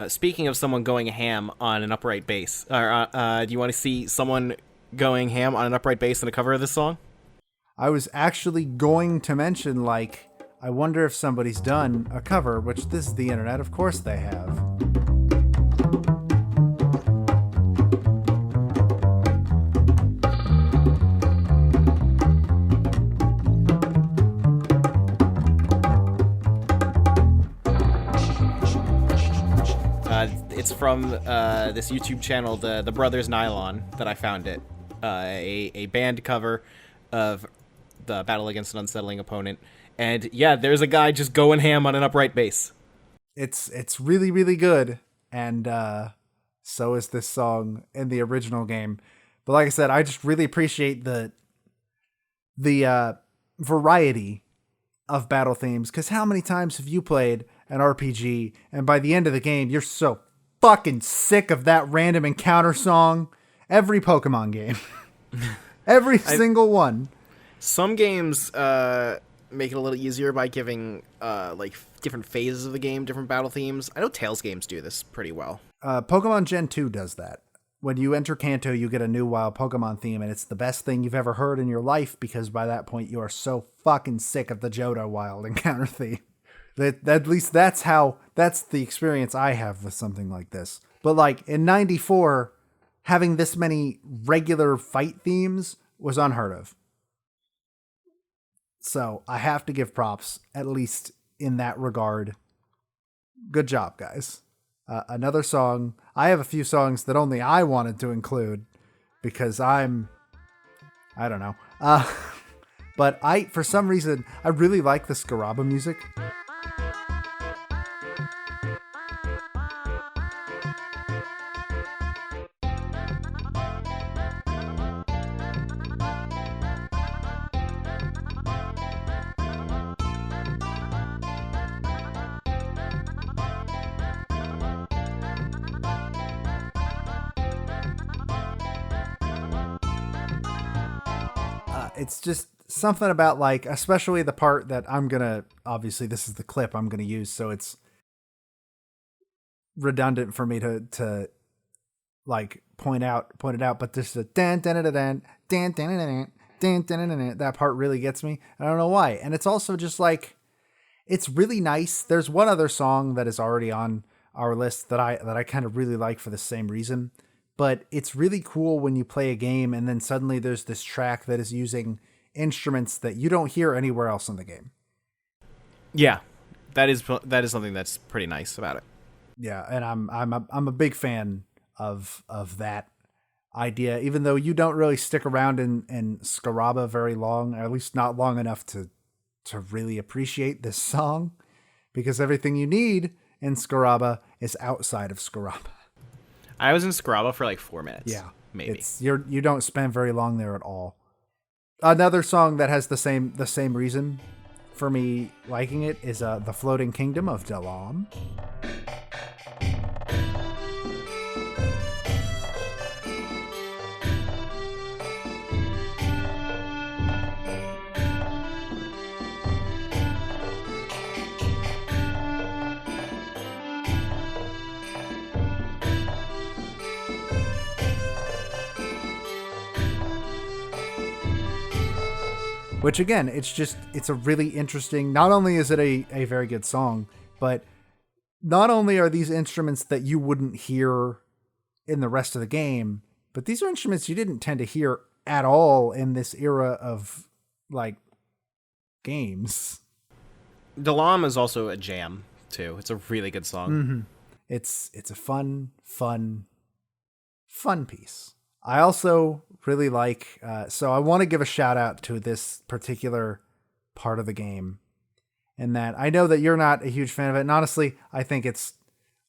Speaking of someone going ham on an upright bass, do you want to see someone going ham on an upright bass in a cover of this song? I was actually going to mention, like, I wonder if somebody's done a cover, which this is the internet, of course they have. It's from this YouTube channel, the Brothers Nylon, that I found it. A band cover of the Battle Against an Unsettling Opponent. And yeah, there's a guy just going ham on an upright bass. It's really, really good. And so is this song in the original game. But like I said, I just really appreciate the variety of battle themes. Because how many times have you played an RPG and by the end of the game, you're so fucking sick of that random encounter song? Every Pokemon game. Every single one. Some games make it a little easier by giving like different phases of the game, different battle themes. I know Tales games do this pretty well. Pokemon Gen 2 does that. When you enter Kanto, you get a new wild Pokemon theme, and it's the best thing you've ever heard in your life because by that point you are so fucking sick of the Johto wild encounter theme. At least that's the experience I have with something like this. But like in 94, having this many regular fight themes was unheard of. So I have to give props, at least in that regard. Good job, guys. Another song. I have a few songs that only I wanted to include because I don't know. But for some reason, I really like the Scaraba music. It's just something about like, especially the part that obviously this is the clip I'm going to use. So it's redundant for me to like point it out, but this is a that part really gets me. I don't know why. And it's also just like, it's really nice. There's one other song that is already on our list that I kind of really like for the same reason. But it's really cool when you play a game and then suddenly there's this track that is using instruments that you don't hear anywhere else in the game. Yeah, that is something that's pretty nice about it. Yeah, and I'm a big fan of that idea, even though you don't really stick around in Scaraba very long, or at least not long enough to really appreciate this song, because everything you need in Scaraba is outside of Scaraba. I was in Scaraba for like 4 minutes. Yeah, maybe. You don't spend very long there at all. Another song that has the same reason for me liking it is The Floating Kingdom of Dalam. Which again, it's a really interesting, not only is it a very good song, but not only are these instruments that you wouldn't hear in the rest of the game, but these are instruments you didn't tend to hear at all in this era of like games. DeLam is also a jam too. It's a really good song. Mm-hmm. It's a fun piece. I also really like, so I want to give a shout out to this particular part of the game, and that I know that you're not a huge fan of it. And honestly, I think it's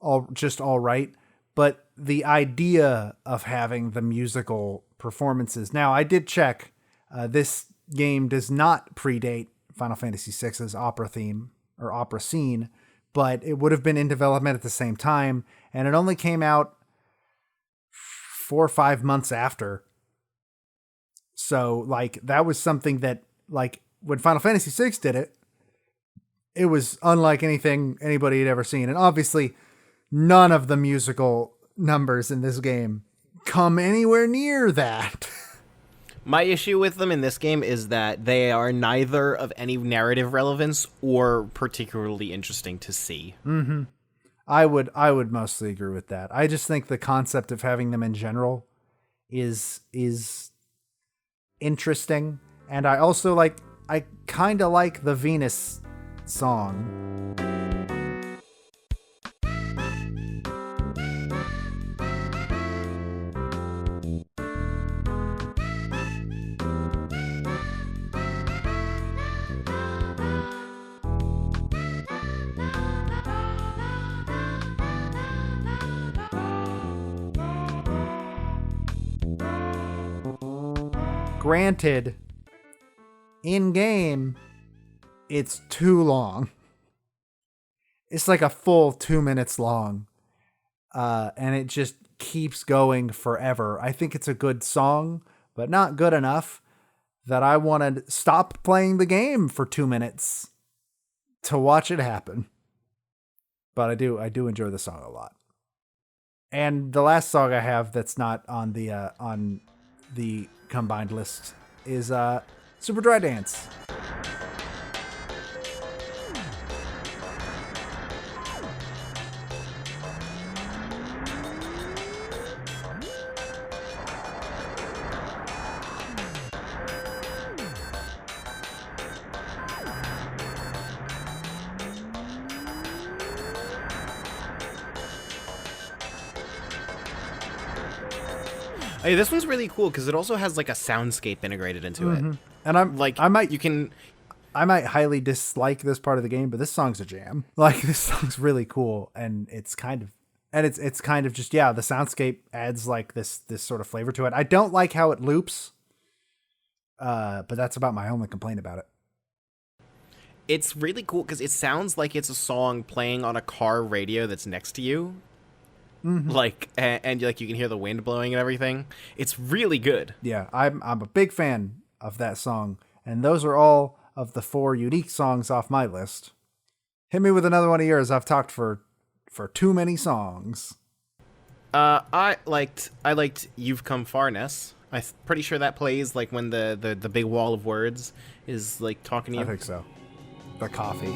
all right. But the idea of having the musical performances. Now, I did check. This game does not predate Final Fantasy VI's opera theme or opera scene, but it would have been in development at the same time, and it only came out 4 or 5 months after. So, like, that was something that, like, when Final Fantasy VI did it, it was unlike anything anybody had ever seen. And obviously, none of the musical numbers in this game come anywhere near that. My issue with them in this game is that they are neither of any narrative relevance or particularly interesting to see. Mm-hmm. I would mostly agree with that. I just think the concept of having them in general is interesting, and I also I kind of like the Venus song. Granted, in game, it's too long. It's like a full 2 minutes long. And it just keeps going forever. I think it's a good song, but not good enough that I want to stop playing the game for 2 minutes to watch it happen. But I do enjoy the song a lot. And the last song I have that's not on the combined list is Super Dry Dance. Hey, this one's really cool because it also has like a soundscape integrated into it. And I might highly dislike this part of the game, but this song's a jam. Like, this song's really cool, and it's kind of just, yeah, the soundscape adds like this sort of flavor to it. I don't like how it loops, but that's about my only complaint about it. It's really cool because it sounds like it's a song playing on a car radio that's next to you. Mm-hmm. Like, and like you can hear the wind blowing and everything. It's really good. Yeah, I'm a big fan of that song, and those are all of the 4 unique songs off my list. Hit me with another one of yours. I've talked for too many songs. I liked You've Come Far, Ness. I'm pretty sure that plays like when the big wall of words is like talking to you. I think so. The coffee.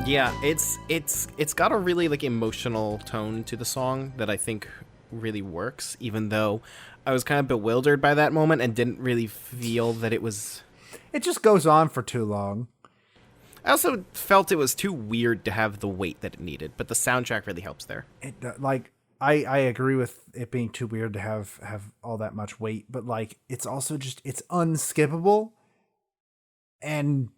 Yeah, it's got a really like emotional tone to the song that I think really works, even though I was kind of bewildered by that moment and didn't really feel that it was... It just goes on for too long. I also felt it was too weird to have the weight that it needed, but the soundtrack really helps there. I agree with it being too weird to have all that much weight, but like it's also just, it's unskippable and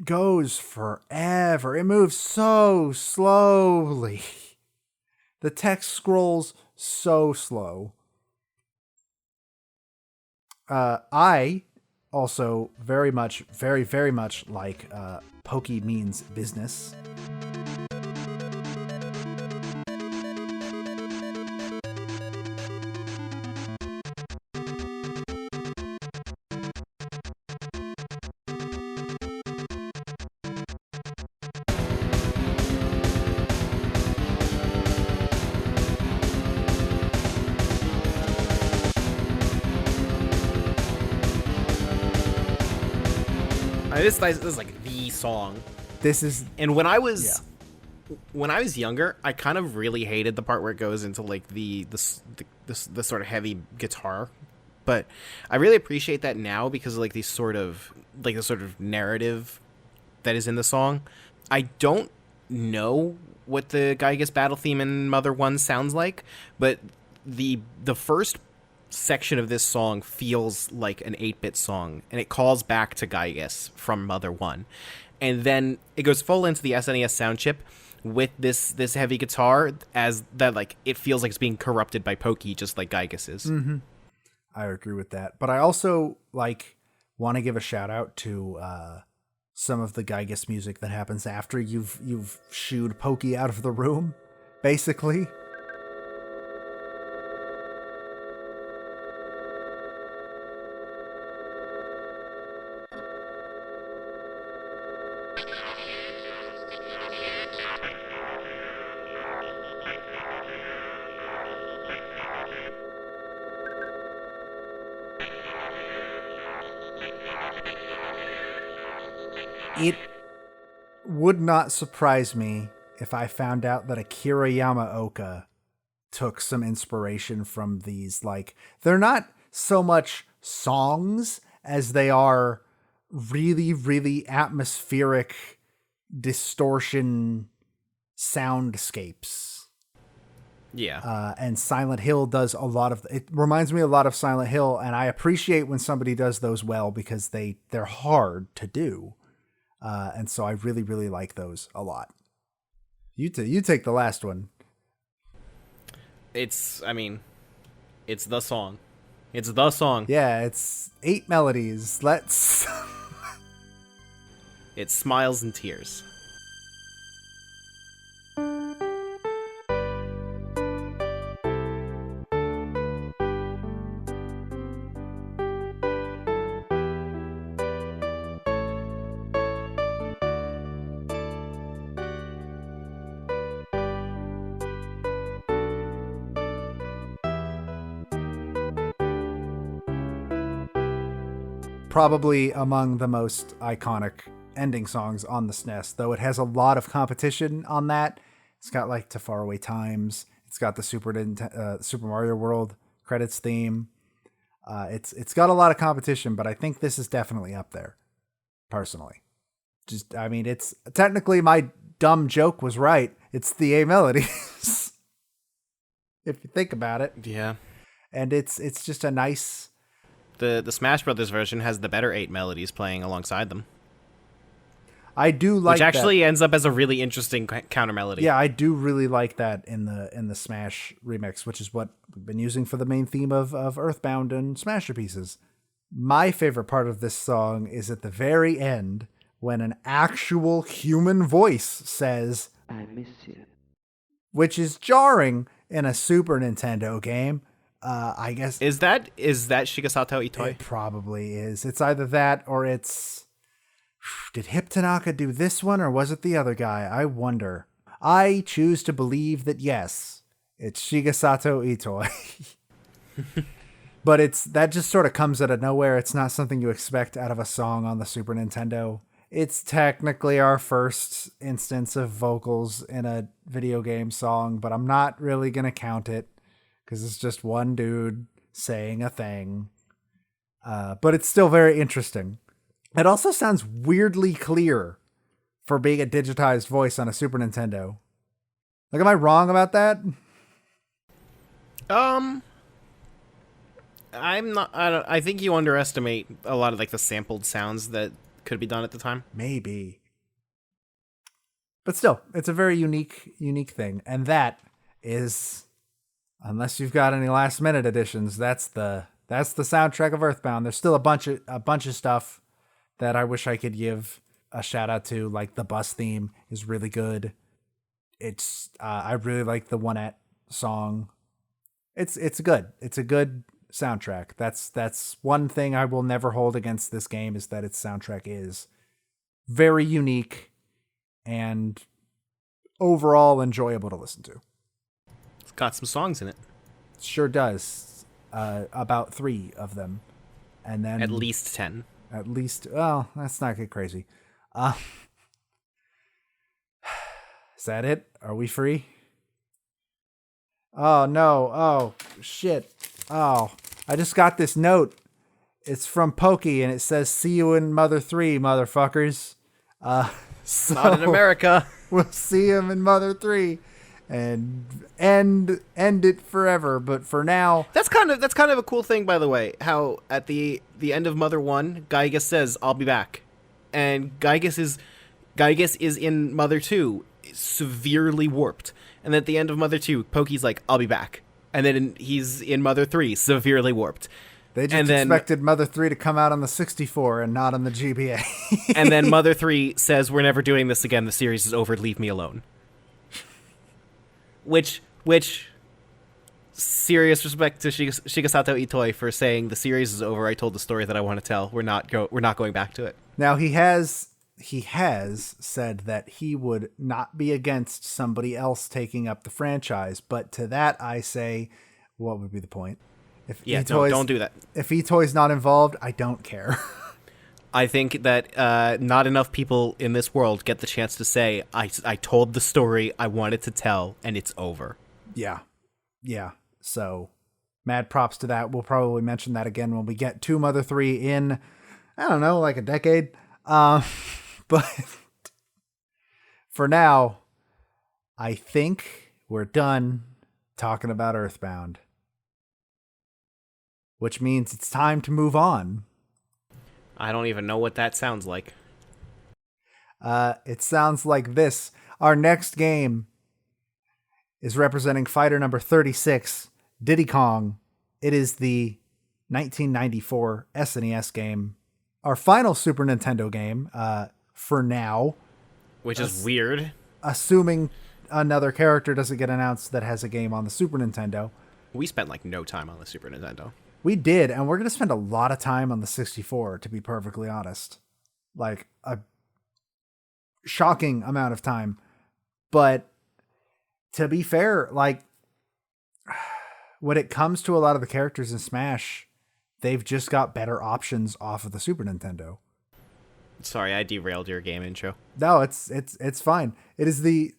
goes forever. It moves so slowly. The text scrolls so slow. I also very much like Pokey Means Business. This is like the song. This is, And when I was younger, I kind of really hated the part where it goes into like the sort of heavy guitar, but I really appreciate that now because of like the sort of narrative that is in the song. I don't know what the Giygas battle theme in Mother 1 sounds like, but the first section of this song feels like an 8-bit song, and it calls back to Giygas from Mother 1. And then it goes full into the SNES sound chip with this heavy guitar, as that like it feels like it's being corrupted by Pokey, just like Giygas is. Mm-hmm. I agree with that. But I also like want to give a shout out to some of the Giygas music that happens after you've shooed Pokey out of the room, basically. It would not surprise me if I found out that Akira Yamaoka took some inspiration from these. Like, they're not so much songs as they are really, really atmospheric distortion soundscapes. Yeah. And Silent Hill does a lot of it. Reminds me a lot of Silent Hill, and I appreciate when somebody does those well because they're hard to do. And so I really, really like those a lot. You take the last one. It's the song. It's the song. Yeah, it's 8 melodies. Let's... It's Smiles and Tears. Probably among the most iconic ending songs on the SNES, though it has a lot of competition on that. It's got like To Faraway Times. It's got the Super Mario World credits theme. It's got a lot of competition, but I think this is definitely up there, personally. It's technically my dumb joke was right. It's the 8 melodies, if you think about it. Yeah. And it's just a nice... The Smash Brothers version has the better 8 melodies playing alongside them. I do like that. Which actually ends up as a really interesting counter melody. Yeah, I do really like that in the Smash remix, which is what we've been using for the main theme of Earthbound and Smashterpieces. My favorite part of this song is at the very end when an actual human voice says, "I miss you," which is jarring in a Super Nintendo game. I guess is that Shigesato Itoi? It probably is. It's either that or it's... Did Hip Tanaka do this one or was it the other guy? I wonder. I choose to believe that yes, it's Shigesato Itoi. But that just sort of comes out of nowhere. It's not something you expect out of a song on the Super Nintendo. It's technically our first instance of vocals in a video game song, but I'm not really going to count it. Because it's just one dude saying a thing. But it's still very interesting. It also sounds weirdly clear for being a digitized voice on a Super Nintendo. Like, am I wrong about that? I'm not. I think you underestimate a lot of like the sampled sounds that could be done at the time. Maybe. But still, it's a very unique thing. And that is... Unless you've got any last minute additions, that's the soundtrack of Earthbound. There's still a bunch of stuff that I wish I could give a shout out to, like the bus theme is really good. It's I really like the One-At song. It's good. It's a good soundtrack. That's one thing I will never hold against this game is that its soundtrack is very unique and overall enjoyable to listen to. Got some songs in it. Sure does. About 3 of them. And then at least 10. At least, well, let's not get crazy. Uh, is that it? Are we free? Oh, no. Oh, shit. Oh, I just got this note. It's from Pokey, and it says, "See you in Mother 3, motherfuckers." So Not in America. We'll see him in Mother 3 and end it forever. But for now, That's kind of a cool thing, by the way. How at the end of Mother 1, Giygas says, "I'll be back," and Giygas is in Mother 2, severely warped, and at the end of Mother 2, Pokey's like, "I'll be back," and then he's in Mother 3, severely warped. they just expected Mother 3 to come out on the 64 and not on the GBA. And then Mother 3 says, "We're never doing this again. The series is over. Leave me alone." Which, serious respect to Shigesato Itoi for saying the series is over. I told the story that I want to tell. We're not going back to it. Now he has said that he would not be against somebody else taking up the franchise, but to that I say, what would be the point? If don't do that. If Itoi's not involved, I don't care. I think that not enough people in this world get the chance to say, I told the story I wanted to tell, and it's over. Yeah. So, mad props to that. We'll probably mention that again when we get to Mother 3 in, I don't know, like a decade. But for now, I think we're done talking about Earthbound. Which means it's time to move on. I don't even know what that sounds like. It sounds like this. Our next game is representing fighter number 36, Diddy Kong. It is the 1994 SNES game. Our final Super Nintendo game, for now. Which is weird. Assuming another character doesn't get announced that has a game on the Super Nintendo. We spent like no time on the Super Nintendo. We did, and we're going to spend a lot of time on the 64, to be perfectly honest. Like, a shocking amount of time. But, to be fair, like, when it comes to a lot of the characters in Smash, they've just got better options off of the Super Nintendo. Sorry, I derailed your game intro. No, it's fine. It is the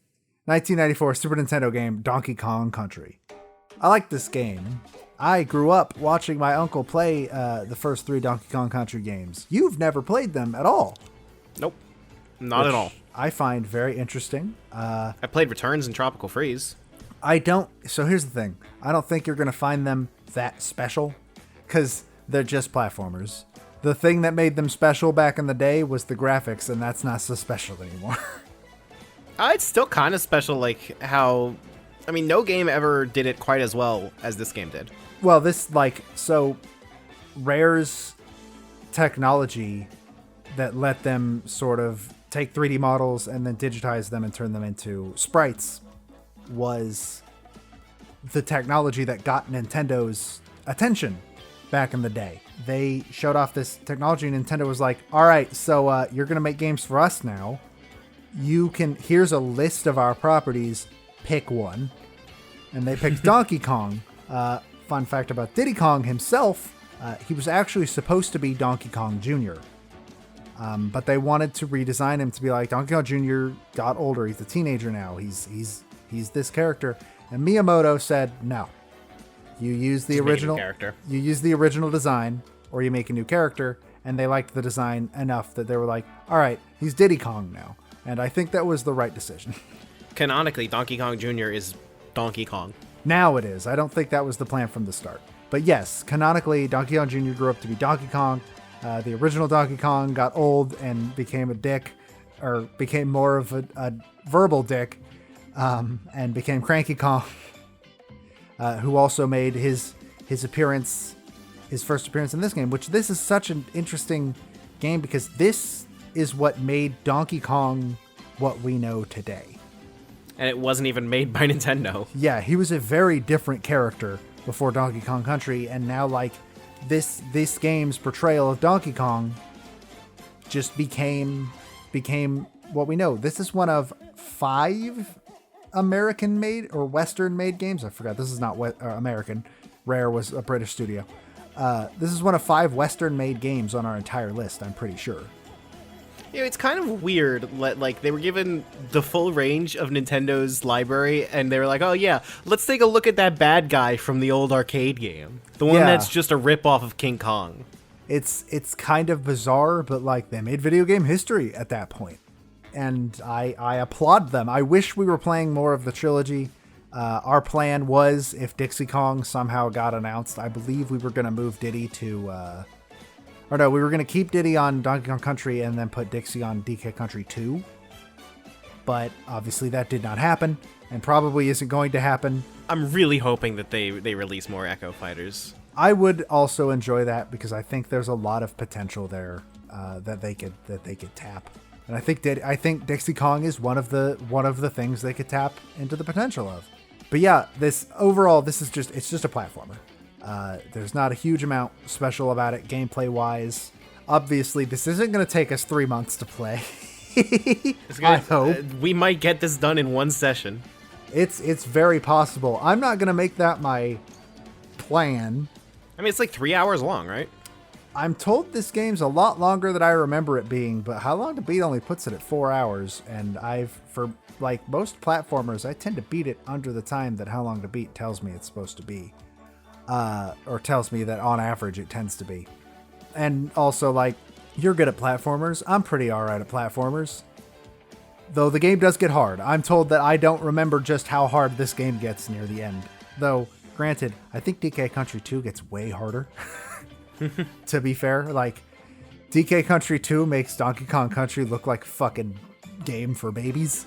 1994 Super Nintendo game, Donkey Kong Country. I like this game. I grew up watching my uncle play the first 3 Donkey Kong Country games. You've never played them at all. Nope. Not at all. I find very interesting. I played Returns and Tropical Freeze. So here's the thing. I don't think you're going to find them that special because they're just platformers. The thing that made them special back in the day was the graphics, and that's not so special anymore. It's still kind of special, like how... I mean, no game ever did it quite as well as this game did. Well, so Rare's technology that let them sort of take 3D models and then digitize them and turn them into sprites was the technology that got Nintendo's attention back in the day. They showed off this technology and Nintendo was like, all right, so you're going to make games for us now. Here's a list of our properties. Pick one. And they picked Donkey Kong. Fun fact about Diddy Kong himself, he was actually supposed to be Donkey Kong Jr. But they wanted to redesign him to be like Donkey Kong Jr. got older. He's a teenager now. He's this character. And Miyamoto said, no. You use the original character. You use the original design, or you make a new character. And they liked the design enough that they were like, all right, he's Diddy Kong now. And I think that was the right decision. Canonically, Donkey Kong Jr. is Donkey Kong. Now it is. I don't think that was the plan from the start. But yes, canonically, Donkey Kong Jr. grew up to be Donkey Kong. The original Donkey Kong got old and became a dick, or became more of a verbal dick, and became Cranky Kong, who also made his first appearance in this game, which this is such an interesting game because this is what made Donkey Kong what we know today. And it wasn't even made by Nintendo. Yeah, he was a very different character before Donkey Kong Country, and now like this game's portrayal of Donkey Kong just became what we know. This is one of 5 American-made or Western-made games. I forgot. This is not American. Rare was a British studio. This is one of 5 Western-made games on our entire list, I'm pretty sure. Yeah, it's kind of weird. Like, they were given the full range of Nintendo's library, and they were like, oh yeah, let's take a look at that bad guy from the old arcade game. The one that's just a rip-off of King Kong. It's kind of bizarre, but like they made video game history at that point. And I applaud them. I wish we were playing more of the trilogy. Our plan was, if Dixie Kong somehow got announced, I believe we were going to move Diddy to... we were going to keep Diddy on Donkey Kong Country and then put Dixie on DK Country 2. But obviously that did not happen, and probably isn't going to happen. I'm really hoping that they release more Echo Fighters. I would also enjoy that, because I think there's a lot of potential there that they could tap. And I think Dixie Kong is one of the things they could tap into the potential of. But yeah, this is just a platformer. There's not a huge amount special about it gameplay wise. Obviously, this isn't going to take us 3 months to play. I hope we might get this done in one session. It's very possible. I'm not going to make that my plan. I mean, it's like 3 hours long, right? I'm told this game's a lot longer than I remember it being, but How Long to Beat only puts it at 4 hours, and for like most platformers, I tend to beat it under the time that How Long to Beat tells me it's supposed to be. Or tells me that on average it tends to be. And also, like, you're good at platformers. I'm pretty alright at platformers. Though the game does get hard. I'm told that I don't remember just how hard this game gets near the end. Though, granted, I think DK Country 2 gets way harder. To be fair, like, DK Country 2 makes Donkey Kong Country look like a fucking game for babies.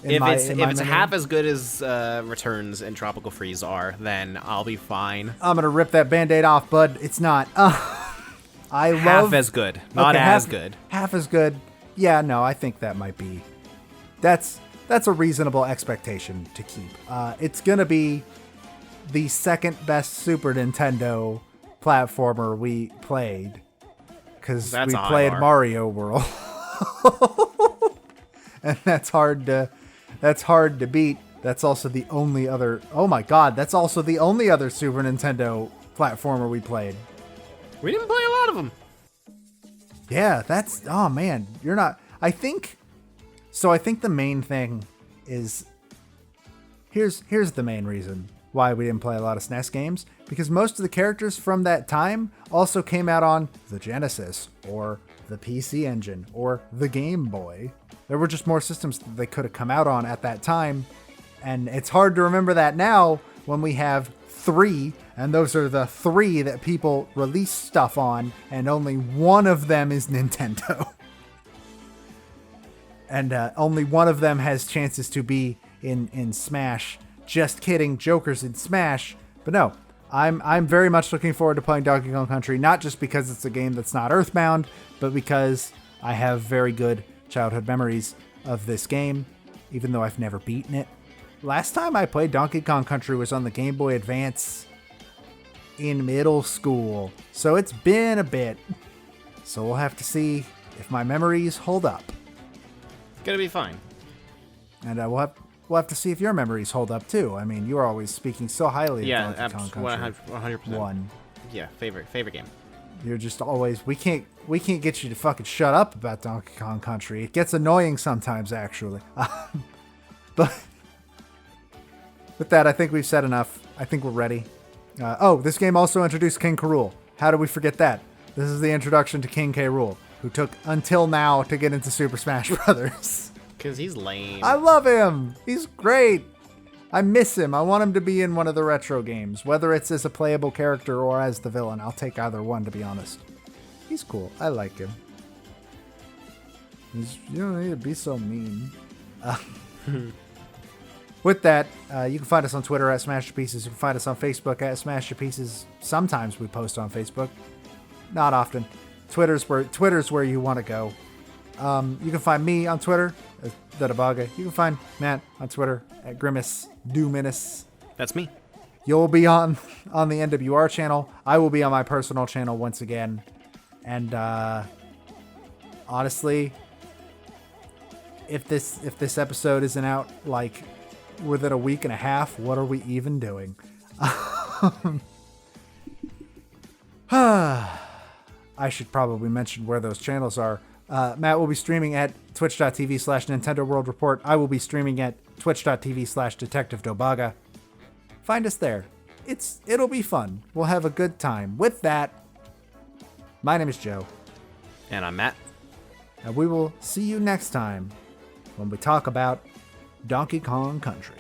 If it's half as good as Returns and Tropical Freeze are, then I'll be fine. I'm gonna rip that Band-Aid off, bud. It's not. Half as good, not as good. Half as good. Yeah, no, I think that might be. That's a reasonable expectation to keep. It's gonna be the second best Super Nintendo platformer we played, because we played Mario World. And that's hard to beat. That's also the only other... Oh my god, that's also the only other Super Nintendo platformer we played. We didn't play a lot of them. Yeah, that's... Oh man, you're not... I think the main thing is... Here's the main reason why we didn't play a lot of SNES games. Because most of the characters from that time also came out on the Genesis, or the PC Engine, or the Game Boy. There were just more systems that they could have come out on at that time. And it's hard to remember that now when we have 3, and those are the 3 that people release stuff on, and only one of them is Nintendo. And only one of them has chances to be in Smash. Just kidding, Joker's in Smash. But no, I'm very much looking forward to playing Donkey Kong Country, not just because it's a game that's not Earthbound, but because I have very good childhood memories of this game, even though I've never beaten it. Last time I played Donkey Kong Country was on the Game Boy Advance in middle school, so it's been a bit. So we'll have to see if my memories hold up. It's gonna be fine. And we'll have to see if your memories hold up too. I mean, you are always speaking so highly of Donkey Kong Country. 100%. One. Yeah, favorite game. You're just always... We can't get you to fucking shut up about Donkey Kong Country. It gets annoying sometimes, actually. But with that, I think we've said enough. I think we're ready. This game also introduced King K. Rool. How did we forget that? This is the introduction to King K. Rool, who took until now to get into Super Smash Brothers. Because he's lame. I love him. He's great. I miss him. I want him to be in one of the retro games, whether it's as a playable character or as the villain. I'll take either one, to be honest. He's cool. I like him. You don't need to be so mean. With that, you can find us on Twitter at Smashterpieces. You can find us on Facebook at Smashterpieces. Sometimes we post on Facebook. Not often. Twitter's where you want to go. You can find me on Twitter at TheDebaga. You can find Matt on Twitter at Grimace Doominus. That's me. You'll be on the NWR channel. I will be on my personal channel once again. And honestly, if this episode isn't out like within a week and a half, what are we even doing? I should probably mention where those channels are. Matt will be streaming at twitch.tv/Nintendo World Report. I will be streaming at twitch.tv/Detective Dobaga. Find us there. It'll be fun. We'll have a good time. With that, my name is Joe. And I'm Matt. And we will see you next time when we talk about Donkey Kong Country.